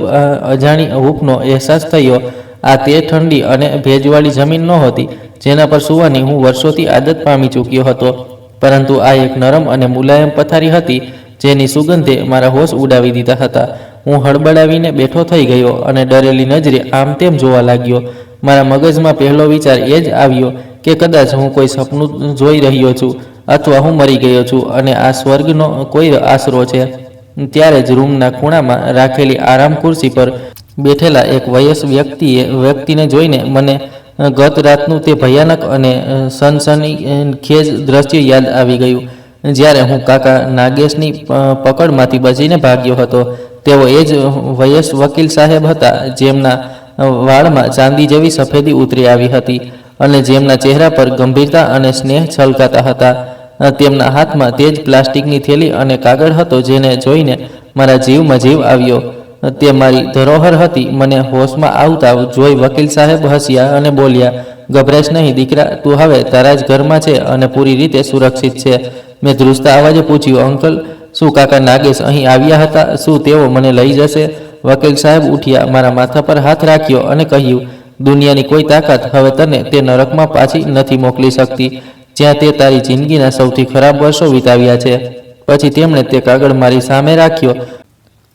અજાણી હૂંફનો અહેસાસ થયો. આ તે ઠંડી અને ભેજવાળી જમીન નહોતી જેના પર સૂવાની હું વર્ષોથી આદત પામી ચૂક્યો હતો, પરંતુ આ એક નરમ અને મુલાયમ પથારી હતી જેની સુગંધે મારા હોશ ઉડાવી દીધા હતા. હું હડબડાવીને બેઠો થઈ ગયો અને ડરેલી નજરે આમ તેમ જોવા લાગ્યો. મારા મગજમાં પહેલો વિચાર એ જ આવ્યો કે કદાચ હું કોઈ સપનું જોઈ રહ્યો છું અથવા હું મરી ગયો છું અને આ સ્વર્ગનો કોઈ આશરો છે. ત્યારે જ રૂમના ખૂણામાં રાખેલી આરામ ખુરશી પર બેઠેલા એક વયસ્ક વ્યક્તિને જોઈને મને ગત રાતનું તે ભયાનક અને સનસનીખેજ દ્રશ્ય યાદ આવી ગયું, જ્યારે હું કાકા નાગેશની પકડમાંથી બચીને ભાગ્યો હતો. તેઓ એ જ વયસ્ક વકીલ સાહેબ હતા જેમના વાળમાં ચાંદી જેવી સફેદી ઉતરી આવી હતી અને જેમના ચહેરા પર ગંભીરતા અને સ્નેહ છલકાતા હતા. તેમના હાથમાં તે જ પ્લાસ્ટિકની થેલી અને કાગળ હતો જેને જોઈને મારા જીવમાં જીવ આવ્યો. તે મારી ધરોહર હતી. મને હોશમાં આવતા જોઈ વકીલ સાહેબ હસ્યા અને બોલ્યા, ગભરાશ નહીં દીકરા, તું હવે તારા જ ઘરમાં છે અને પૂરી રીતે સુરક્ષિત છે. મેં ધ્રુજતા અવાજે પૂછ્યું, અંકલ, શું કાકા નાગેશ અહીં આવ્યા હતા? શું તેઓ મને લઈ જશે? વકીલ સાહેબ ઉઠ્યા, મારા માથા પર હાથ રાખ્યો અને કહ્યું, દુનિયાની કોઈ તાકાત હવે તને તે નરકમાં પાછી નથી મોકલી શકતી જ્યાં તે તારી જિંદગીના સૌથી ખરાબ વર્ષો વિતાવ્યા છે. પછી તેમણે તે કાગળ મારી સામે રાખ્યો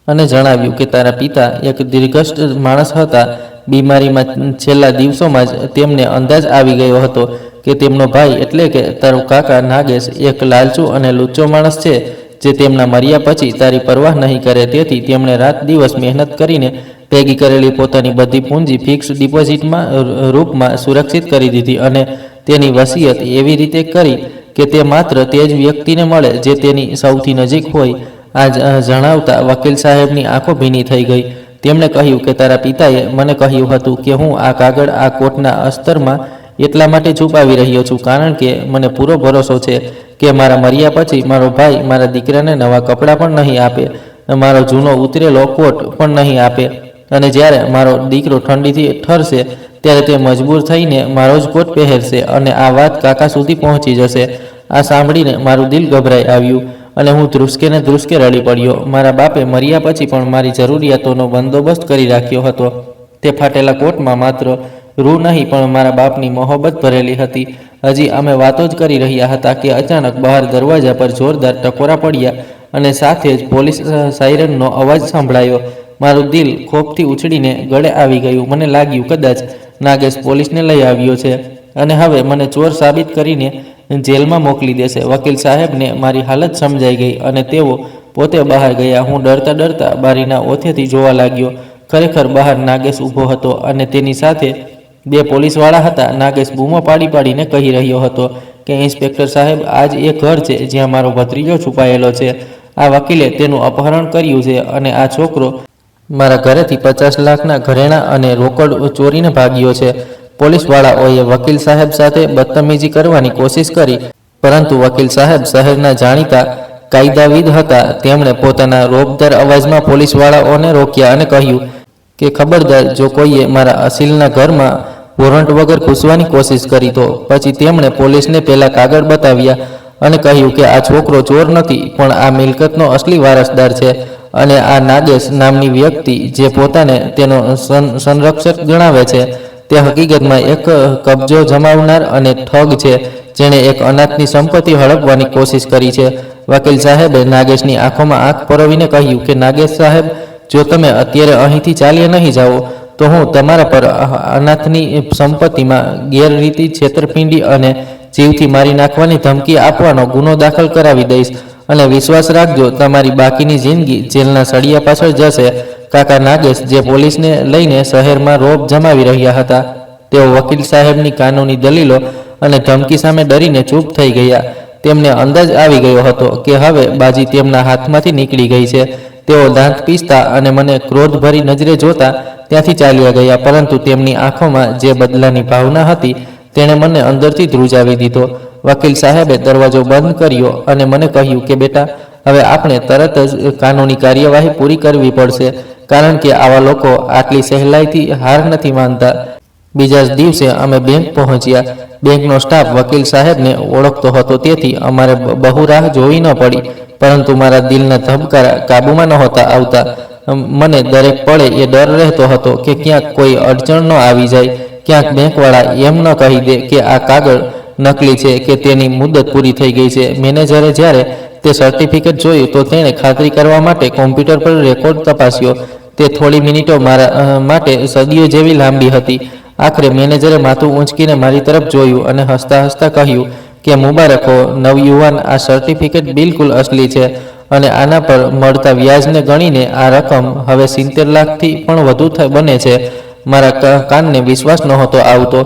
અને જણાવ્યું કે તારા પિતા એક દીર્ઘસ્થ માણસ હતા. બીમારીમાં છેલ્લા દિવસોમાં જ તેમને અંદાજ આવી ગયો હતો કે તેમનો ભાઈ એટલે કે તારો કાકા નાગેશ એક લાલચુ અને લુચ્ચો માણસ છે જે તેમના મર્યા પછી તારી પરવાહ નહીં કરે. તેથી તેમણે રાત દિવસ મહેનત કરીને ભેગી કરેલી પોતાની બધી પૂંજી ફિક્સ ડિપોઝિટમાં રૂપમાં સુરક્ષિત કરી દીધી અને તેની વસિયત એવી રીતે કરી કે તે માત્ર તે જ વ્યક્તિને મળે જે તેની સૌથી નજીક હોય. આ જણાવતા વકીલ સાહેબની આંખો ભીની થઈ ગઈ. તેમણે કહ્યું કે તારા પિતાએ મને કહ્યું હતું કે હું આ કાગળ આ કોટના અસ્તરમાં એટલા માટે છુપાવી રહ્યો છું કારણ કે મને પૂરો ભરોસો છે કે મારા મર્યા પછી મારો ભાઈ મારા દીકરાને નવા કપડાં પણ નહીં આપે, મારો જૂનો ઉતરેલો કોટ પણ નહીં આપે અને જ્યારે મારો દીકરો ઠંડીથી ઠરશે ત્યારે તે મજબૂર થઈને મારો જ કોટ પહેરશે અને આ વાત કાકા સુધી પહોંચી જશે. આ સાંભળીને મારું દિલ ગભરાઈ આવ્યું અને હું ધ્રુસકે રડી પડ્યો. મારા બાપે મર્યા પછી પણ મારી જરૂરિયાતોનો બંદોબસ્ત કરી રાખ્યો હતો. તે ફાટેલા કોટમાં માત્ર રૂ નહીં પણ મારા બાપની મોહબ્બત ભરેલી હતી. હજી અમે વાતો જ કરી રહ્યા હતા કે અચાનક બહાર દરવાજા પર જોરદાર ટકોરા પડ્યા અને સાથે જ પોલીસ સાયરનનો અવાજ સંભળાયો. મારું દિલ ખોફથી ઉછળીને ગળે આવી ગયું. મને લાગ્યું કદાચ નાગેશ પોલીસને લઈ આવ્યો છે અને હવે મને ચોર સાબિત કરીને જેલમાં મોકલી દેશે. વકીલ સાહેબને મારી હાલત સમજાઈ ગઈ અને તેઓ પોતે બહાર ગયા. હું ડરતા બારીના ઓથેથી જોવા લાગ્યો. ખરેખર બહાર નાગેશ ઊભો હતો અને તેની સાથે બે પોલીસવાળા હતા. નાગેશ બૂમો પાડીને કહી રહ્યો હતો કે ઇન્સ્પેક્ટર સાહેબ, આજ એ ઘર છે જ્યાં મારો ભત્રીજો છુપાયેલો છે. આ વકીલે તેનું અપહરણ કર્યું છે અને આ છોકરો મારા ઘરેથી 50 લાખના ઘરેણાં અને રોકડ ચોરીને ભાગ્યો છે. પોલીસવાળાઓએ વકીલ સાહેબ સાથે બદતમીજી કરવાની કોશિશ કરી, પરંતુ વકીલ સાહેબ શહેરના જાણીતા કાયદાવિદ હતા. તેમણે પોતાના રોબદાર અવાજમાં પોલીસવાળાઓને રોક્યા અને કહ્યું કે ખબરદાર, જો કોઈએ મારા અસીલના ઘરમાં વોરંટ વગર ઘૂસવાની કોશિશ કરી તો. પછી તેમણે પોલીસને પેલા કાગળ બતાવ્યા અને કહ્યું કે આ છોકરો ચોર નથી પણ આ મિલકતનો અસલી વારસદાર છે અને આ નાગેશ નામની વ્યક્તિ જે પોતાને તેનો સંરક્ષક ગણાવે છે તે હકીકતમાં એક કબજો જમાવનાર અને ઠગ છે, જેણે એક અનાથની સંપત્તિ હડપવાની કોશિશ કરી છે. વકીલ સાહેબે નાગેશની આંખોમાં આંખ પરોવીને કહ્યું કે નાગેશ સાહેબ, જો તમે અત્યારે અહીંથી ચાલ્યા નહીં જાઓ તો હું તમારા પર અનાથની સંપત્તિમાં ગેરરીતિ, છેતરપિંડી અને જીવથી મારી નાખવાની ધમકી આપવાનો ગુનો દાખલ કરાવી દઈશ. અને વિશ્વાસ રાખજો, તમારી બાકીની જિંદગી જેલના સળિયા પાછળ જશે. કાકા નાગેશ, જે પોલીસને લઈને શહેરમાં રોબ જમાવી રહ્યા હતા, તેઓ વકીલ સાહેબની કાનૂની દલીલો અને ધમકી સામે ડરીને ચૂપ થઈ ગયા. તેમને અંદાજ આવી ગયો હતો કે હવે બાજી તેમના હાથમાંથી નીકળી ગઈ છે. તેઓ દાંત પીસતા અને મને ક્રોધભરી નજરે જોતા ત્યાંથી ચાલ્યા ગયા, પરંતુ તેમની આંખોમાં જે બદલાની ભાવના હતી તેણે મને અંદરથી ધ્રુજાવી દીધો. વકીલ સાહેબે દરવાજો બંધ કર્યો અને મને કહ્યું કે બેટા, હવે આપણે તરત જ કાનૂની કાર્યવાહી પૂરી કરવી પડશે, કારણ કે આવા લોકો આટલી સહેલાઈથી હાર નથી માનતા. બીજા જ દિવસે અમે બેંક પહોંચ્યા. બેંકનો સ્ટાફ વકીલ સાહેબને ઓળખતો હતો, તેથી અમારે બહુ રાહ જોવી ન પડી. પરંતુ મારા દિલના ધબકારા કાબૂમાં નહોતા આવતા. મને દરેક પળે એ ડર રહેતો હતો કે ક્યાંક કોઈ અડચણ ન આવી જાય, ક્યાંક બેંકવાળા એમ ન કહી દે કે આ કાગળ નકલી છે કે તેની મુદત પૂરી થઈ ગઈ છે. મેનેજરે જ્યારે તે સર્ટિફિકેટ જોયું તો તેણે ખાતરી કરવા માટે કોમ્પ્યુટર પર રેકોર્ડ તપાસ્યો. તે થોડી મિનિટો મારા માટે સદીઓ જેવી લાંબી હતી. આખરે મેનેજરે માથું ઊંચકીને મારી તરફ જોયું અને હસતા હસતા કહ્યું કે મુબારક હો નવયુવાન, આ સર્ટિફિકેટ બિલકુલ અસલી છે અને આના પર મળતા વ્યાજને ગણીને આ રકમ હવે 70 લાખથી પણ વધુ બને છે. મારા કાનને વિશ્વાસ નહોતો આવતો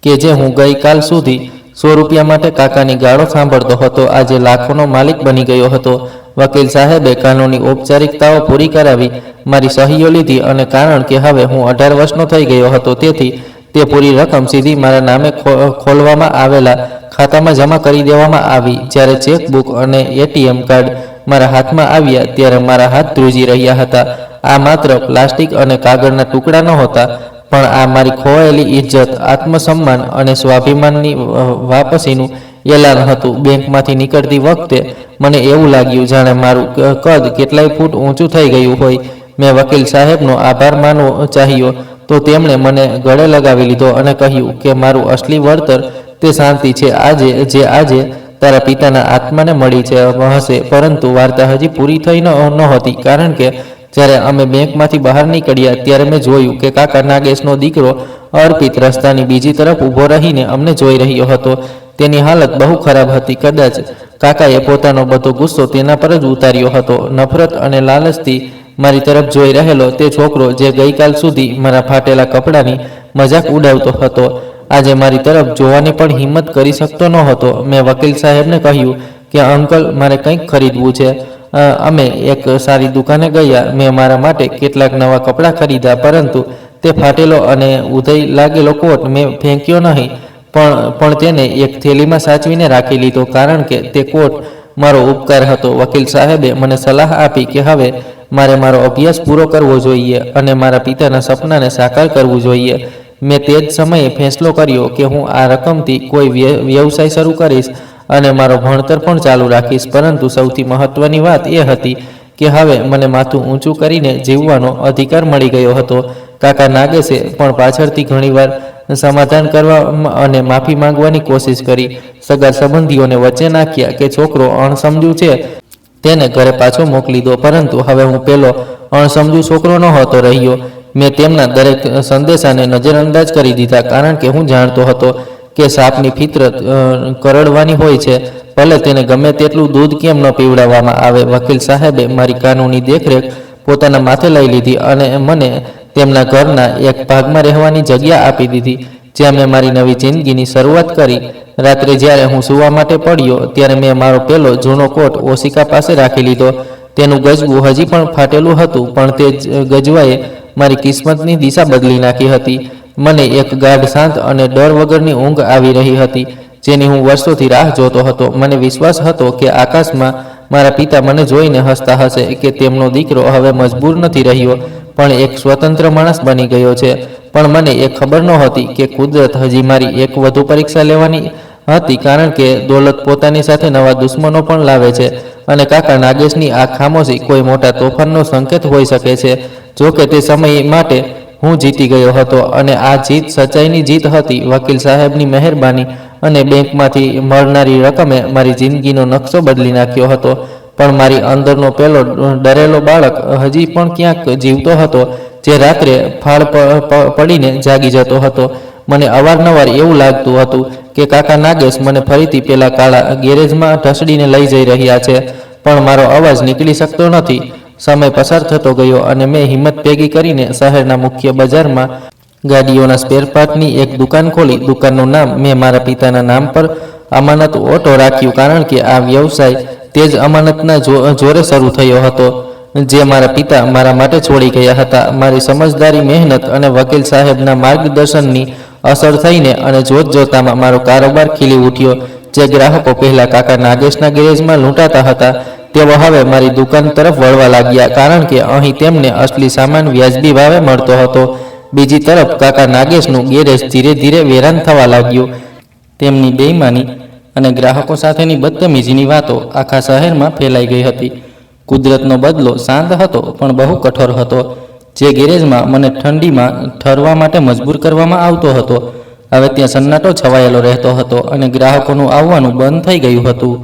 કે જે હું ગઈકાલ સુધી 100 રૂપિયા માટે કાકાની ગાળો સાંભળતો હતો, આજે લાખોનો માલિક બની ગયો હતો. વકીલ સાહેબે કાનૂની ઔપચારિકતાઓ પૂરી કરાવી, મારી સહીઓ લીધી અને કારણ કે હવે હું 18 વર્ષનો થઈ ગયો હતો, તેથી તે પૂરી રકમ સીધી મારા નામે ખોલવામાં આવેલા ખાતામાં જમા કરી દેવામાં આવી. જ્યારે ચેકબુક અને ATM કાર્ડ મારા હાથમાં આવ્યા ત્યારે મારા હાથ ધ્રુજી રહ્યા હતા. આ માત્ર પ્લાસ્ટિક અને કાગળના ટુકડા નહોતા, પણ આ મારી ખોવાયેલી ઇજ્જત, આત્મસન્માન અને સ્વાભિમાનની વાપસીનું એલાન હતું. બેંકમાંથી નીકળતી વખતે મને એવું લાગ્યું જાણે મારું કદ કેટલાય ફૂટ ઊંચું થઈ ગયું હોય. મેં વકીલ સાહેબનો આભાર માનવો ચાહ્યો તો તેમણે મને ગળે લગાવી લીધો અને કહ્યું કે મારું અસલી વળતર તે શાંતિ છે જે આજે તારા પિતાના આત્માને મળી છે હશે. પરંતુ વાર્તા હજી પૂરી થઈ નહોતી, કારણ કે જ્યારે અમે બેંકમાંથી બહાર નીકળ્યા ત્યારે મેં જોયું કે કાકા નાગેશનો દીકરો અર્પિત રસ્તાની બીજી તરફ ઊભો રહીને અમને જોઈ રહ્યો હતો. તેની હાલત બહુ ખરાબ હતી. કદાચ કાકાએ પોતાનો બધો ગુસ્સો તેના પર જ ઉતાર્યો હતો. નફરત અને લાલચથી મારી તરફ જોઈ રહેલો તે છોકરો જે ગઈકાલ સુધી મારા ફાટેલા કપડાની મજાક ઉડાવતો હતો, આજે મારી તરફ જોવાની પણ હિંમત કરી શકતો નહોતો. મેં વકીલ સાહેબને કહ્યું કે અંકલ, મારે કંઈક ખરીદવું છે. અમે એક સારી દુકાને ગયા. મેં મારા માટે કેટલાક નવા કપડાં ખરીદ્યા, પરંતુ તે ફાટેલો અને ઉધઈ લાગેલો કોટ મેં ફેંક્યો નહીં, પણ તેને એક થેલીમાં સાચવીને રાખી લીધો, કારણ કે તે કોટ મારો ઉપકાર હતો. વકીલ સાહેબે મને સલાહ આપી કે હવે મારે મારો અભ્યાસ પૂરો કરવો જોઈએ અને મારા પિતાના સપનાને સાકાર કરવું જોઈએ. મેં તે જ સમયે ફેંસલો કર્યો કે હું આ રકમથી કોઈ વ્યવસાય શરૂ કરીશ અને મારો ભણતર પણ ચાલુ રાખીશ. પરંતુ સૌથી મહત્વની વાત એ હતી કે હવે મને માથું ઊંચું કરીને જીવવાનો અધિકાર મળી ગયો હતો. કાકા નાગેશે પણ પાછળથી ઘણીવાર સમાધાન કરવા અને માફી માંગવાની કોશિશ કરી. સગા સંબંધીઓને વચ્ચે નાખ્યા કે છોકરો અણસમજુ છે, તેને ઘરે પાછો મોકલી દો. પરંતુ હવે હું પેલો અણસમજુ છોકરો નહોતો રહ્યો. મેં તેમના દરેક સંદેશાને નજરઅંદાજ કરી દીધા, કારણ કે હું જાણતો હતો કે સાપની ફિતરત કરડવાની હોય છે, ભલે તેને ગમે તેટલું દૂધ કેમ ન પીવડાવવામાં આવે. વકીલ સાહેબે મારી કાનૂની દેખરેખ પોતાના માથે લઈ લીધી અને મને તેમના ઘરના એક ભાગમાં રહેવાની જગ્યા આપી દીધી, જ્યાં મેં મારી નવી જિંદગીની શરૂઆત કરી. રાત્રે જ્યારે હું સૂવા માટે પડ્યો ત્યારે મેં મારો પેલો જૂનો કોટ ઓશિકા પાસે રાખી લીધો. તેનું ગજવું હજી પણ ફાટેલું હતું, પણ તે ગજવાએ મારી કિસ્મતની દિશા બદલી નાખી હતી. મને એક ગાઢ શાંત અને ડર વગરની ઊંઘ આવી રહી હતી, જેની હું વર્ષોથી રાહ જોતો હતો. મને વિશ્વાસ હતો કે આકાશમાં મારા પિતા મને જોઈને હસતા હશે કે તેમનો દીકરો હવે મજબૂર નથી રહ્યો, પણ એક સ્વતંત્ર માણસ બની ગયો છે. પણ મને એ ખબર નહોતી કે કુદરત હજી મારી એક વધુ પરીક્ષા લેવાની હતી, કારણ કે દોલત પોતાની સાથે નવા દુશ્મનો પણ લાવે છે અને કાકા નાગેશની આ ખામોશી કોઈ મોટા તોફાનનો સંકેત હોઈ શકે છે. જો કે તે સમય માટે હું જીતી ગયો હતો અને આ જીત સચ્ચાઈની જીત હતી. વકીલ સાહેબની મહેરબાની અને બેંકમાંથી મળનારી રકમે મારી જિંદગીનો નકશો બદલી નાખ્યો હતો. પણ મારી અંદરનો પેલો ડરેલો બાળક હજી પણ ક્યાંક જીવતો હતો, જે રાત્રે ફાળ પડીને જાગી જતો હતો. મને અવારનવાર એવું લાગતું હતું કે કાકા નાગેશ મને ફરીથી પેલા કાળા ગેરેજમાં ઢસડીને લઈ જઈ રહ્યા છે, પણ મારો અવાજ નીકળી શકતો નથી. સમય પસાર થતો ગયો અને મેં હિંમત ભેગી કરીને શહેરના મુખ્ય બજારમાં ગાડીઓના સ્પેરપાર્ટની એક દુકાન ખોલી. દુકાનનું નામ મેં મારા પિતાના નામ પર અમાનત ઓટો રાખ્યું, કારણ કે આ વ્યવસાય તે જ અમાનતના જોરે શરૂ થયો હતો, જે મારા પિતા મારા માટે છોડી ગયા હતા. મારી સમજદારી, મહેનત અને વકીલ સાહેબના માર્ગદર્શનની અસર થઈને અને જોતજોતામાં મારો કારોબાર ખીલી ઉઠ્યો. જે ગ્રાહકો પહેલા કાકા નાગેશના ગેરેજમાં લૂંટાતા હતા, તેઓ હવે મારી દુકાન તરફ વળવા લાગ્યા, કારણ કે અહીં તેમને અસલી સામાન વ્યાજબી ભાવે મળતો હતો. બીજી તરફ કાકા નાગેશનું ગેરેજ ધીરે ધીરે વેરાન થવા લાગ્યું. તેમની બેઈમાની અને ગ્રાહકો સાથેની બદતમીજીની વાતો આખા શહેરમાં ફેલાઈ ગઈ હતી. કુદરતનો બદલો શાંત હતો પણ બહુ કઠોર હતો. જે ગેરેજમાં મને ઠંડીમાં ઠરવા માટે મજબૂર કરવામાં આવતો હતો, હવે ત્યાં સન્નાટો છવાયેલો રહેતો હતો અને ગ્રાહકોનું આવવાનું બંધ થઈ ગયું હતું.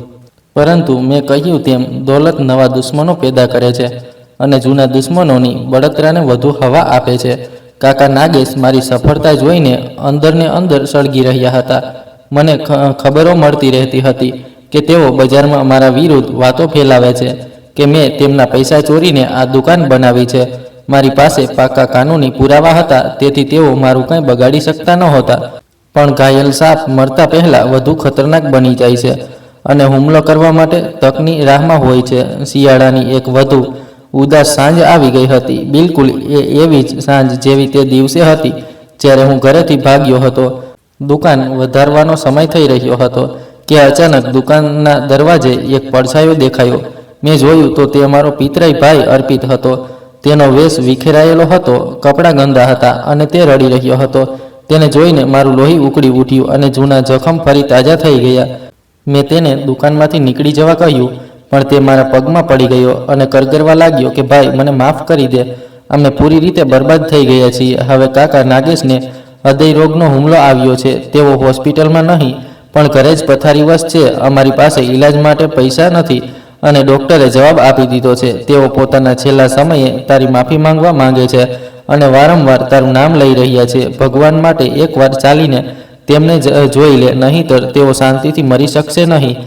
પરંતુ મેં કહ્યું તેમ દોલત નવા દુશ્મનો પેદા કરે છે અને જૂના દુશ્મનોની બળતરાને વધુ હવા આપે છે. કાકા નાગેશ મારી સફળતા જોઈને અંદરને અંદર સળગી રહ્યા હતા. મને ખબરો મળતી રહેતી હતી કે તેઓ બજારમાં મારા વિરુદ્ધ વાતો ફેલાવે છે કે મેં તેમના પૈસા ચોરીને આ દુકાન બનાવી છે. મારી પાસે પાકા કાનૂની પુરાવા હતા, તેથી તેઓ મારું કંઈ બગાડી શકતા નહોતા. પણ ઘાયલ સાપ મરતા પહેલાં વધુ ખતરનાક બની જાય છે અને હુમલો કરવા માટે તકની રાહમાં હોય છે. શિયાળાની એક વધુ ઉદાસ સાંજ આવી ગઈ હતી, બિલકુલ એવી જ સાંજ જેવી તે દિવસે હતી જ્યારે હું ઘરેથી ભાગ્યો હતો. દુકાન વધારવાનો સમય થઈ રહ્યો હતો કે અચાનક દુકાનના દરવાજે એક પડછાયો દેખાયો. મેં જોયું તો તે મારો પિતરાઈ ભાઈ અર્પિત હતો. તેનો વેશ વિખેરાયેલો હતો, કપડાં ગંદા હતા અને તે રડી રહ્યો હતો. તેને જોઈને મારું લોહી ઉકળી ઉઠ્યું અને જૂના જખમ ફરી તાજા થઈ ગયા. મેં તેને દુકાનમાંથી નીકળી જવા કહ્યું, પણ તે મારા પગમાં પડી ગયો અને કરગરવા લાગ્યો કે ભાઈ, મને માફ કરી દે. અમે પૂરી રીતે બરબાદ થઈ ગયા છીએ. હવે કાકા નાગેશને હૃદય રોગનો હુમલો આવ્યો છે. તેઓ હોસ્પિટલમાં નહીં પણ ઘરે જ પથારીવશ છે. અમારી પાસે ઈલાજ માટે પૈસા નથી અને ડૉક્ટરે જવાબ આપી દીધો છે. તેઓ પોતાના છેલ્લા સમયે તારી માફી માંગવા માંગે છે અને વારંવાર તારું નામ લઈ રહ્યા છે. ભગવાન માટે એકવાર ચાલીને તેમને જોઈ લે, નહીંતર તેઓ શાંતિથી મરી શકશે નહીં.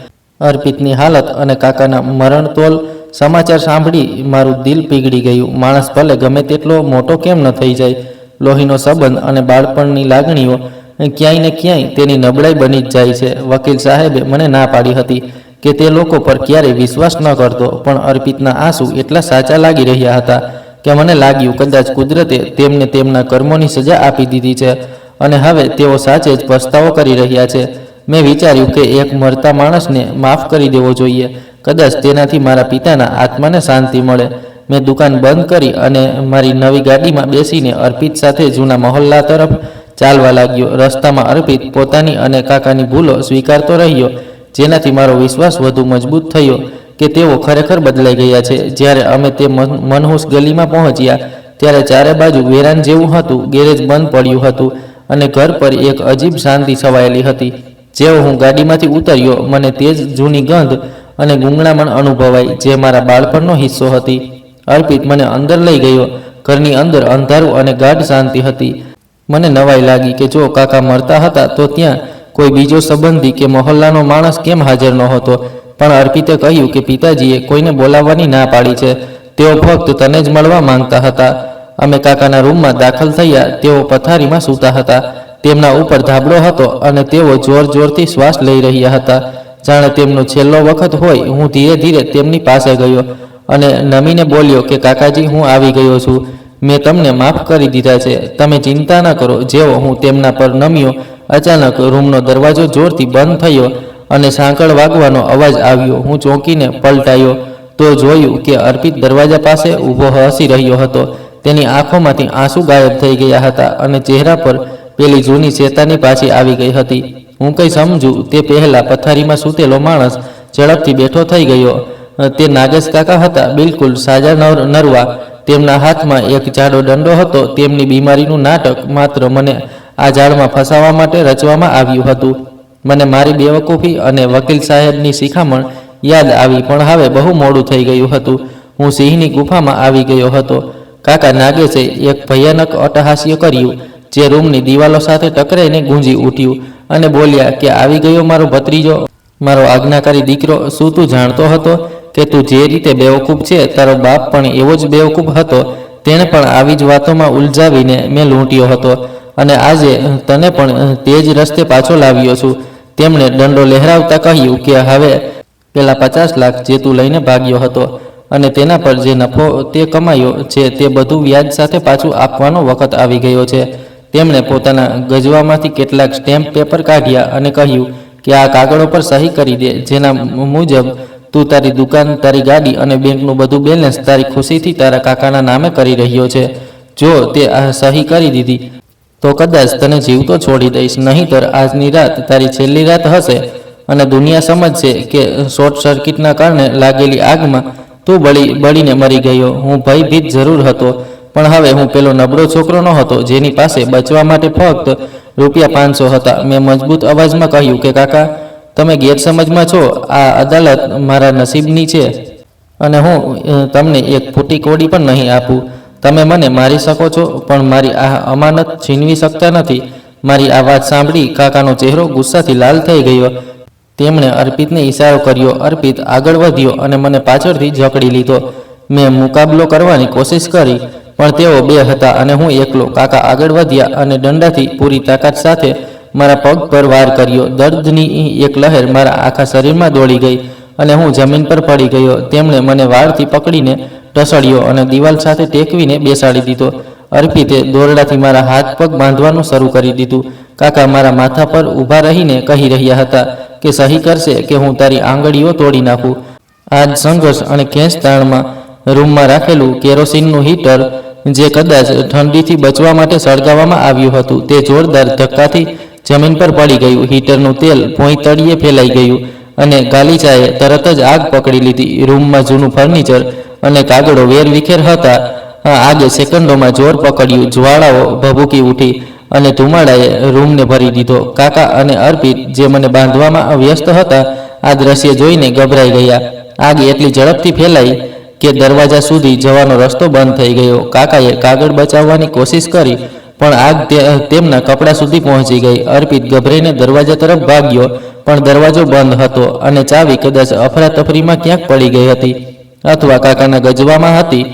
અર્પિતની હાલત અને કાકાના મરણતોલ સમાચાર સાંભળી મારું દિલ પીગળી ગયું. માણસ ભલે ગમે તેટલો મોટો કેમ ન થઈ જાય, લોહીનો સંબંધ અને બાળપણની લાગણીઓ ક્યાંય ને ક્યાંય તેની નબળાઈ બની જ જાય છે. વકીલ સાહેબે મને ના પાડી હતી કે તે લોકો પર ક્યારેય વિશ્વાસ ન કરતો, પણ અર્પિતના આંસુ એટલા સાચા લાગી રહ્યા હતા કે મને લાગ્યું કદાચ કુદરતે તેમને તેમના કર્મોની સજા આપી દીધી છે અને હવે તેઓ સાચે જ પસ્તાવો કરી રહ્યા છે. મેં વિચાર્યું કે એક મરતા માણસને માફ કરી દેવો જોઈએ. કદાચ તેનાથી મારા પિતાના આત્માને શાંતિ મળે. મેં દુકાન બંધ કરી અને મારી નવી ગાડીમાં બેસીને અર્પિત સાથે જૂના મહોલ્લા તરફ ચાલવા લાગ્યો. રસ્તામાં અર્પિત પોતાની અને કાકાની ભૂલો સ્વીકારતો રહ્યો, જેનાથી મારો વિશ્વાસ વધુ મજબૂત થયો કે તેઓ ખરેખર બદલાઈ ગયા છે. જ્યારે અમે તે મનહૂસ ગલીમાં પહોંચ્યા ત્યારે ચારે બાજુ વેરાન જેવું હતું. ગેરેજ બંધ પડ્યું હતું અને ઘર પર એક અજીબ શાંતિ છવાયેલી હતી. જેવો હું ગાડીમાંથી ઉતર્યો, મને તે જ જૂની ગંધ અને ગૂંગળામણ અનુભવાઈ જે મારા બાળપણનો હિસ્સો હતી. અર્પિત મને અંદર લઈ ગયો. ઘરની અંદર અંધારું અને ગાઢ શાંતિ હતી. મને નવાઈ લાગી કે જો કાકા મરતા હતા તો ત્યાં કોઈ બીજો સંબંધી કે મહોલ્લાનો માણસ કેમ હાજર નહોતો. પણ અર્પિતે કહ્યું કે પિતાજીએ કોઈને બોલાવવાની ના પાડી છે. તેઓ ફક્ત તને જ મળવા માંગતા હતા. અમે કાકાના રૂમમાં દાખલ થયા. તેઓ પથારીમાં સૂતા હતા. તેમના ઉપર ધાબળો હતો અને તેઓ જોર જોરથી શ્વાસ લઈ રહ્યા હતા, જાણે તેમનો છેલ્લો વખત હોય. હું ધીરે ધીરે તેમની પાસે ગયો અને નમીને બોલ્યો કે કાકાજી, હું આવી ગયો છું. મેં તમને માફ કરી દીધા છે. તમે ચિંતા ન કરો. જેવો હું તેમના પર નમ્યો, અચાનક રૂમનો દરવાજો જોરથી બંધ થયો અને સાંકળ વાગવાનો અવાજ આવ્યો. હું ચોંકીને પલટાયો તો જોયું કે અર્પિત દરવાજા પાસે ઊભો હસી રહ્યો હતો. તેની આંખોમાંથી આંસુ ગાયબ થઈ ગયા હતા અને ચહેરા પર પેલી જૂની ચેતાની પાછી આવી ગઈ હતી. હું કંઈ સમજું તે પહેલાં પથારીમાં સૂતેલો માણસ ઝડપથી બેઠો થઈ ગયો. તે નાગેશ કાકા હતા, બિલકુલ સાજા નરવા. તેમના હાથમાં એક જાડો દંડો હતો. તેમની બીમારીનું નાટક માત્ર મને આ જાળમાં ફસાવવા માટે રચવામાં આવ્યું હતું. મને મારી બેવકૂફી અને વકીલ સાહેબની શિખામણ યાદ આવી, પણ હવે બહુ મોડું થઈ ગયું હતું. હું સિંહની ગુફામાં આવી ગયો હતો. કાકા નાગેશે એક ભયાનક અટ્ટહાસ્ય કર્યું, જે રૂમની દિવાલો સાથે ટકરાઈને ગૂંજી ઉઠ્યું અને બોલ્યા કે આવી ગયો મારો ભત્રીજો, મારો આજ્ઞાકારી દીકરો. શું તું જાણતો હતો કે તું જે રીતે બેવકૂફ છે, તારો બાપ પણ એવો જ બેવકૂફ હતો. તેણે પણ આવી જ વાતોમાં ઉલઝાવીને મેં લૂંટ્યો હતો અને આજે તને પણ તે જ રસ્તે પાછો લાવ્યો છું. તેમણે દંડો લહેરાવતા કહ્યું કે હવે પેલા 50 લાખ જે તું લઈને ભાગ્યો હતો અને તેના પર જે નફો તે કમાયો છે, તે બધું વ્યાજ સાથે પાછું આપવાનો વખત આવી ગયો છે. તેમણે પોતાના ગજવામાંથી કેટલાક સ્ટેમ્પ પેપર કાઢ્યા અને કહ્યું કે આ કાગળો પર સહી કરી દે, જેના મુજબ તું તારી દુકાન, તારી ગાડી અને બેંકનું બધું બેલેન્સ તારી ખુશીથી તારા કાકાના નામે કરી રહ્યો છે. જો તે આ સહી કરી દીધી તો કદાચ તને જીવતો છોડી દઈશ, નહીંતર આજની રાત તારી છેલ્લી રાત હશે અને દુનિયા સમજશે કે શોર્ટ સર્કિટના કારણે લાગેલી આગમાં તું બળીને મરી ગયો. હું ભયભીત જરૂર હતો, પણ હવે હું પેલો નબળો છોકરો ન હતો જેની પાસે બચવા માટે ફક્ત ₹500 હતા. મેં મજબૂત અવાજમાં કહ્યું કે કાકા, તમે ગેરસમજમાં છો. આ અદાલત મારા નસીબની છે અને હું તમને એક ફૂટી કોડી પણ નહીં આપું. તમે મને મારી શકો છો, પણ મારી આ અમાનત છીનવી શકતા નથી. મારી આ વાત સાંભળી કાકાનો ચહેરો ગુસ્સાથી લાલ થઈ ગયો. તેમણે અર્પિતને ઈશારો કર્યો. અર્પિત આગળ વધ્યો અને મને પાછળથી જકડી લીધો. મેં મુકાબલો કરવાની કોશિશ કરી, પણ તેઓ બે હતા અને હું એકલો. કાકા આગળ વધ્યા અને દંડાથી પૂરી તાકાત સાથે મારા પગ પર વાર કર્યો. દર્દની એક લહેર મારા આખા શરીરમાં દોડી ગઈ અને હું જમીન પર પડી ગયો. તેમણે મને વાળથી પકડીને ઢસડ્યો અને દિવાલ સાથે ટેકવીને બેસાડી દીધો. અર્પિતે દોરડાથી મારા હાથ પગ બાંધવાનું શરૂ કરી દીધું. કાકા મારા માથા પર ઊભા રહીને કહી રહ્યા હતા કે સહી કરશે કે હું તારી આંગળીઓ તોડી નાખું. આ જ સંઘર્ષ અને ખેંચતાણમાં રૂમમાં રાખેલું કેરોસીનનું હીટર, જે કદાચ ઠંડીથી બચવા માટે સળગાવવામાં આવ્યું હતું, તે જોરદાર ધક્કાથી જમીન પર પડી ગયું. હીટરનું તેલ ભોંય તળિયે ફેલાઈ ગયું અને ગાલીચાએ તરત જ આગ પકડી લીધી. રૂમમાં જૂનું ફર્નિચર અને કાગળો વેરવિખેર હતા. આગે સેકન્ડોમાં જોર પકડ્યું. જ્વાળાઓ ભભૂકી ઉઠી અને ધુમાડાએ રૂમને ભરી દીધો. કાકા અને અર્પિત, જે મને બાંધવામાં વ્યસ્ત હતા, આ દ્રશ્ય જોઈને ગભરાઈ ગયા. આગ એટલી ઝડપથી ફેલાઈ કે દરવાજા સુધી જવાનો રસ્તો બંધ થઈ ગયો. કાકાએ કાગળ બચાવવાની કોશિશ કરી, પણ આગ તેમના કપડા સુધી પહોંચી ગઈ. અર્પિત ગભરાઈને દરવાજા તરફ ભાગ્યો, પણ દરવાજો બંધ હતો અને ચાવી કદાચ અફરાતફરીમાં ક્યાંક પડી ગઈ હતી અથવા કાકાના ગજવામાં હતી.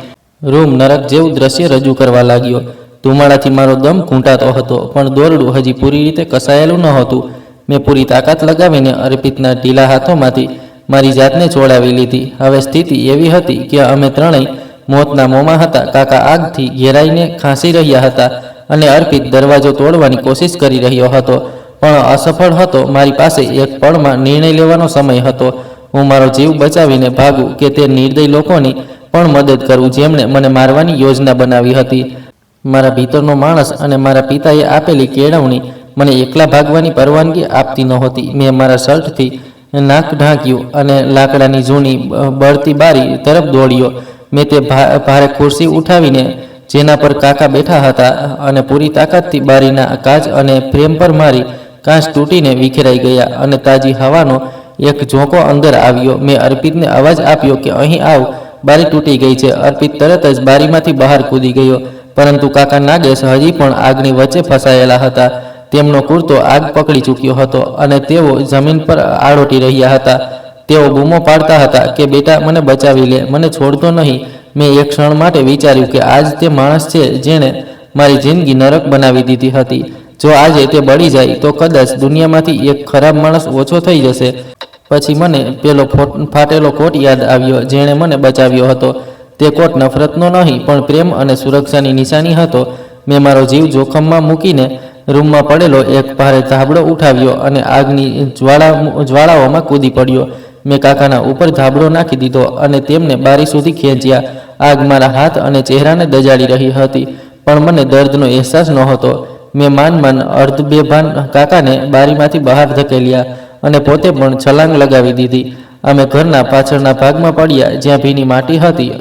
રૂમ નરક જેવું દ્રશ્ય રજૂ કરવા લાગ્યો. ધુમાડાથી મારો દમ ઘૂંટાતો હતો, પણ દોરડું હજી પૂરી રીતે કસાયેલું ન હતું. મેં પૂરી તાકાત લગાવીને અર્પિતના ઢીલા હાથોમાંથી મારી જાતને છોડાવી લીધી. હવે સ્થિતિ એવી હતી કે અમે ત્રણેય મોતના મોંમાં હતા. કાકા આગથી ઘેરાઈને ખાંસી રહ્યા હતા અને અર્પિત દરવાજો તોડવાની કોશિશ કરી રહ્યો હતો, પણ અસફળ હતો. મારી પાસે એક પળમાં નિર્ણય લેવાનો સમય હતો. હું મારો જીવ બચાવીને ભાગું કે તે નિર્દય લોકોની પણ મદદ કરું જેમણે મને મારવાની યોજના બનાવી હતી. મારા ભીતરનો માણસ અને મારા પિતાએ આપેલી કેળવણી મને એકલા ભાગવાની પરવાનગી આપતી નહોતી. મેં મારા શર્ટથી નાક ઢાંક્યું અને લાકડાની જૂની બળતી બારી તરફ દોડ્યો. મેં તે ભારે ખુરશી ઉઠાવીને જેના પર કાકા બેઠા હતા અને પૂરી તાકાતથી બારીના કાચ અને ફ્રેમ પર મારી. કાચ તૂટીને વિખેરાઈ ગયા અને તાજી હવાનો એક ઝોંકો અંદર આવ્યો. મેં અર્પિતને અવાજ આપ્યો કે અહીં આવ, બારી તૂટી ગઈ છે. અર્પિત તરત જ બારીમાંથી બહાર કૂદી ગયો, પરંતુ કાકા નાગેશ હજી પણ આગની વચ્ચે ફસાયેલા હતા. તેમનો કુર્તો આગ પકડી ચૂક્યો હતો અને તેઓ જમીન પર આળોટી રહ્યા હતા. તેઓ બૂમો પાડતા હતા કે બેટા, મને બચાવી લે, મને છોડતો નહીં. મેં એક ક્ષણ માટે વિચાર્યું કે આજ તે માણસ છે જેણે મારી જિંદગી નરક બનાવી દીધી હતી. જો આજે તે બળી જાય તો કદાચ દુનિયામાંથી એક ખરાબ માણસ ઓછો થઈ જશે. પછી મને પેલો ફાટેલો કોટ યાદ આવ્યો જેણે મને બચાવ્યો હતો. તે કોટ નફરતનો નહીં, પણ પ્રેમ અને સુરક્ષાની નિશાની હતો. મેં મારો જીવ જોખમમાં મૂકીને રૂમમાં પડેલો એક ભારે ધાબળો ઉઠાવ્યો અને આગની જ્વાળાઓમાં કૂદી પડ્યો. મેં કાકાના ઉપર ધાબળો નાખી દીધો અને તેમને બારી સુધી ખેંચ્યા. આગ મારા હાથ અને ચહેરાને દજાડી રહી હતી, પણ મને દર્દનો અહેસાસ નહોતો. મેં માન અર્ધબેભાન કાકાને બારીમાંથી બહાર ધકેલ્યા અને પોતે પણ છલાંગ લગાવી દીધી. અમે ઘરના પાછળના ભાગમાં પડ્યા જ્યાં ભીની માટી હતી.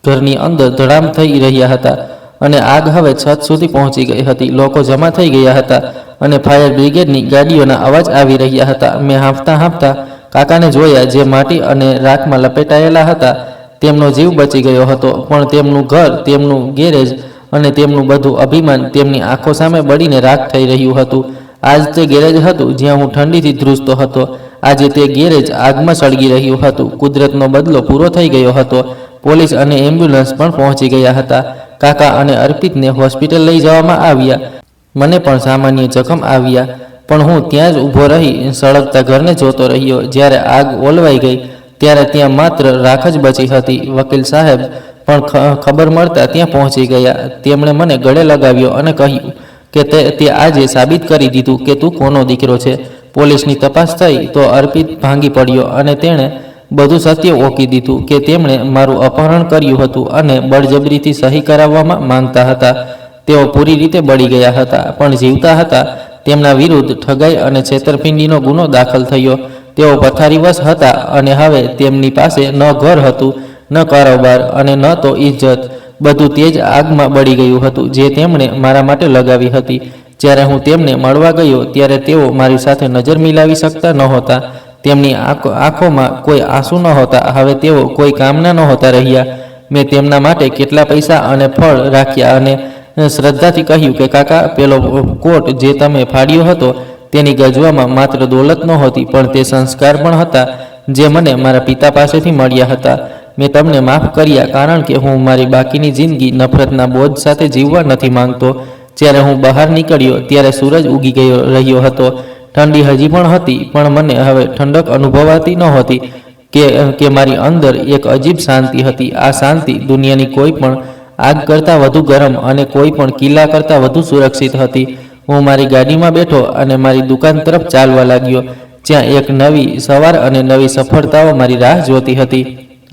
ઘરની અંદર ધડામ થઈ રહ્યા હતા અને આગ હવે છત સુધી પહોંચી ગઈ હતી. લોકો જમા થઈ ગયા હતા અને ફાયર બ્રિગેડની ગાડીઓના અવાજ આવી રહ્યા હતા. મેં હાંફતા હાંફતા કાકાને જોયા, જે માટી અને રાખમાં લપેટાયેલા હતા. તેમનો જીવ બચી ગયો હતો, પણ તેમનું ઘર, તેમનું ગેરેજ અને તેમનું બધું અભિમાન તેમની આંખો સામે બળીને રાખ થઈ રહ્યું હતું. આજ તે ગેરેજ હતું જ્યાં હું ઠંડીથી ધ્રુજતો હતો. આજે તે ગેરેજ આગમાં સળગી રહ્યું હતું. કુદરતનો બદલો પૂરો થઈ ગયો હતો. પોલીસ અને એમ્બ્યુલન્સ પણ પહોંચી ગયા હતા. કાકા અને અર્પિતને હોસ્પિટલ લઈ જવામાં આવ્યા. મને પણ સામાન્ય જખમ આવ્યા, પણ હું ત્યાં જ ઊભો રહી સળગતા ઘરને જોતો રહ્યો. જ્યારે આગ ઓલવાઈ ગઈ ત્યારે ત્યાં માત્ર રાખ જ બચી હતી. વકીલ સાહેબ પણ ખબર મળતા ત્યાં પહોંચી ગયા. તેમણે મને ગળે લગાવ્યો અને કહ્યું કે તે આજે સાબિત કરી દીધું કે તું કોનો દીકરો છે. પોલીસની તપાસ થઈ તો અર્પિત ભાંગી પડ્યો અને તેણે બધું સત્ય ઓકી દીધું કે તેમણે મારું અપહરણ કર્યું હતું અને બળજબરીથી સહી કરાવવામાં માંગતા હતા. તેઓ પૂરી રીતે બળી ગયા હતા, પણ જીવતા હતા. તેમના વિરુદ્ધ ઠગાઈ અને છેતરપિંડીનો ગુનો દાખલ થયો. તેઓ પથારીવશ હતા અને હવે તેમની પાસે ન ઘર હતું, ન કારોબાર અને ન તો ઇજ્જત. બધું તે જ આગમાં બળી ગયું હતું જે તેમણે મારા માટે લગાવી હતી. જ્યારે હું તેમને મળવા ગયો ત્યારે તેઓ મારી સાથે નજર મિલાવી શકતા નહોતા. તેમની આંખોમાં કોઈ આંસુ નહોતા. હવે તેઓ કોઈ કામના નહોતા રહ્યા. મેં તેમના માટે કેટલા પૈસા અને ફળ રાખ્યા અને શ્રદ્ધાથી કહ્યું કે કાકા, પેલો કોટ જે તમે ફાડ્યો હતો તેની ગજવામાં માત્ર દોલત નહોતી, પણ તે સંસ્કાર પણ હતા જે મને મારા પિતા પાસેથી મળ્યા હતા. મેં તમને માફ કર્યા કારણ કે હું મારી બાકીની જિંદગી નફરતના બોજ સાથે જીવવા નથી માંગતો. જ્યારે હું બહાર નીકળ્યો ત્યારે સૂરજ ઉગી રહ્યો હતો. ઠંડી હજી પણ હતી, પણ મને હવે ઠંડક અનુભવાતી નહોતી કે મારી અંદર એક અજીબ શાંતિ હતી. આ શાંતિ દુનિયાની કોઈ પણ આગ કરતાં વધુ ગરમ અને કોઈ પણ કિલ્લા કરતાં વધુ સુરક્ષિત હતી. હું મારી ગાડીમાં બેઠો અને મારી દુકાન તરફ ચાલવા લાગ્યો, જ્યાં એક નવી સવાર અને નવી સફળતાઓ મારી રાહ જોતી હતી.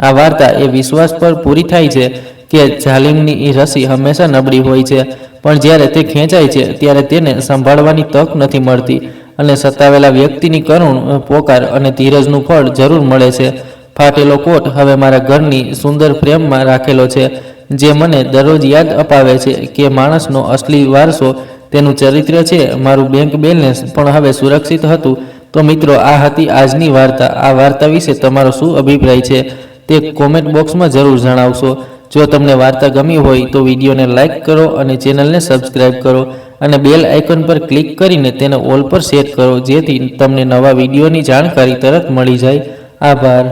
આ વાર્તા એ વિશ્વાસ પર પૂરી થાય છે કે જાલિમની રસી હંમેશા નબળી હોય છે, પણ જ્યારે તે ખેંચાય છે ત્યારે તેને સંભાળવાની તક નથી મળતી અને સતાવેલા વ્યક્તિની કરુણ પોકાર અને ધીરજનું ફળ જરૂર મળે છે. ફાટેલો કોટ હવે મારા ઘરની સુંદર ફ્રેમમાં રાખેલો છે, જે મને દરરોજ યાદ અપાવે છે કે માણસનો અસલી વારસો તેનું ચરિત્ર છે. મારું બેંક બેલેન્સ પણ હવે સુરક્ષિત હતું. તો મિત્રો, આ હતી આજની વાર્તા. આ વાર્તા વિશે તમારો શું અભિપ્રાય છે તે કોમેન્ટ બોક્સમાં જરૂર જણાવશો. જો તમને વાર્તા ગમી હોય તો વિડીયોને લાઇક કરો અને ચેનલને સબસ્ક્રાઇબ કરો અને બેલ આઇકન પર ક્લિક કરીને તેને ઓલ પર સેટ કરો, જેથી તમને નવા વિડીયોની જાણકારી તરત મળી જાય. આભાર.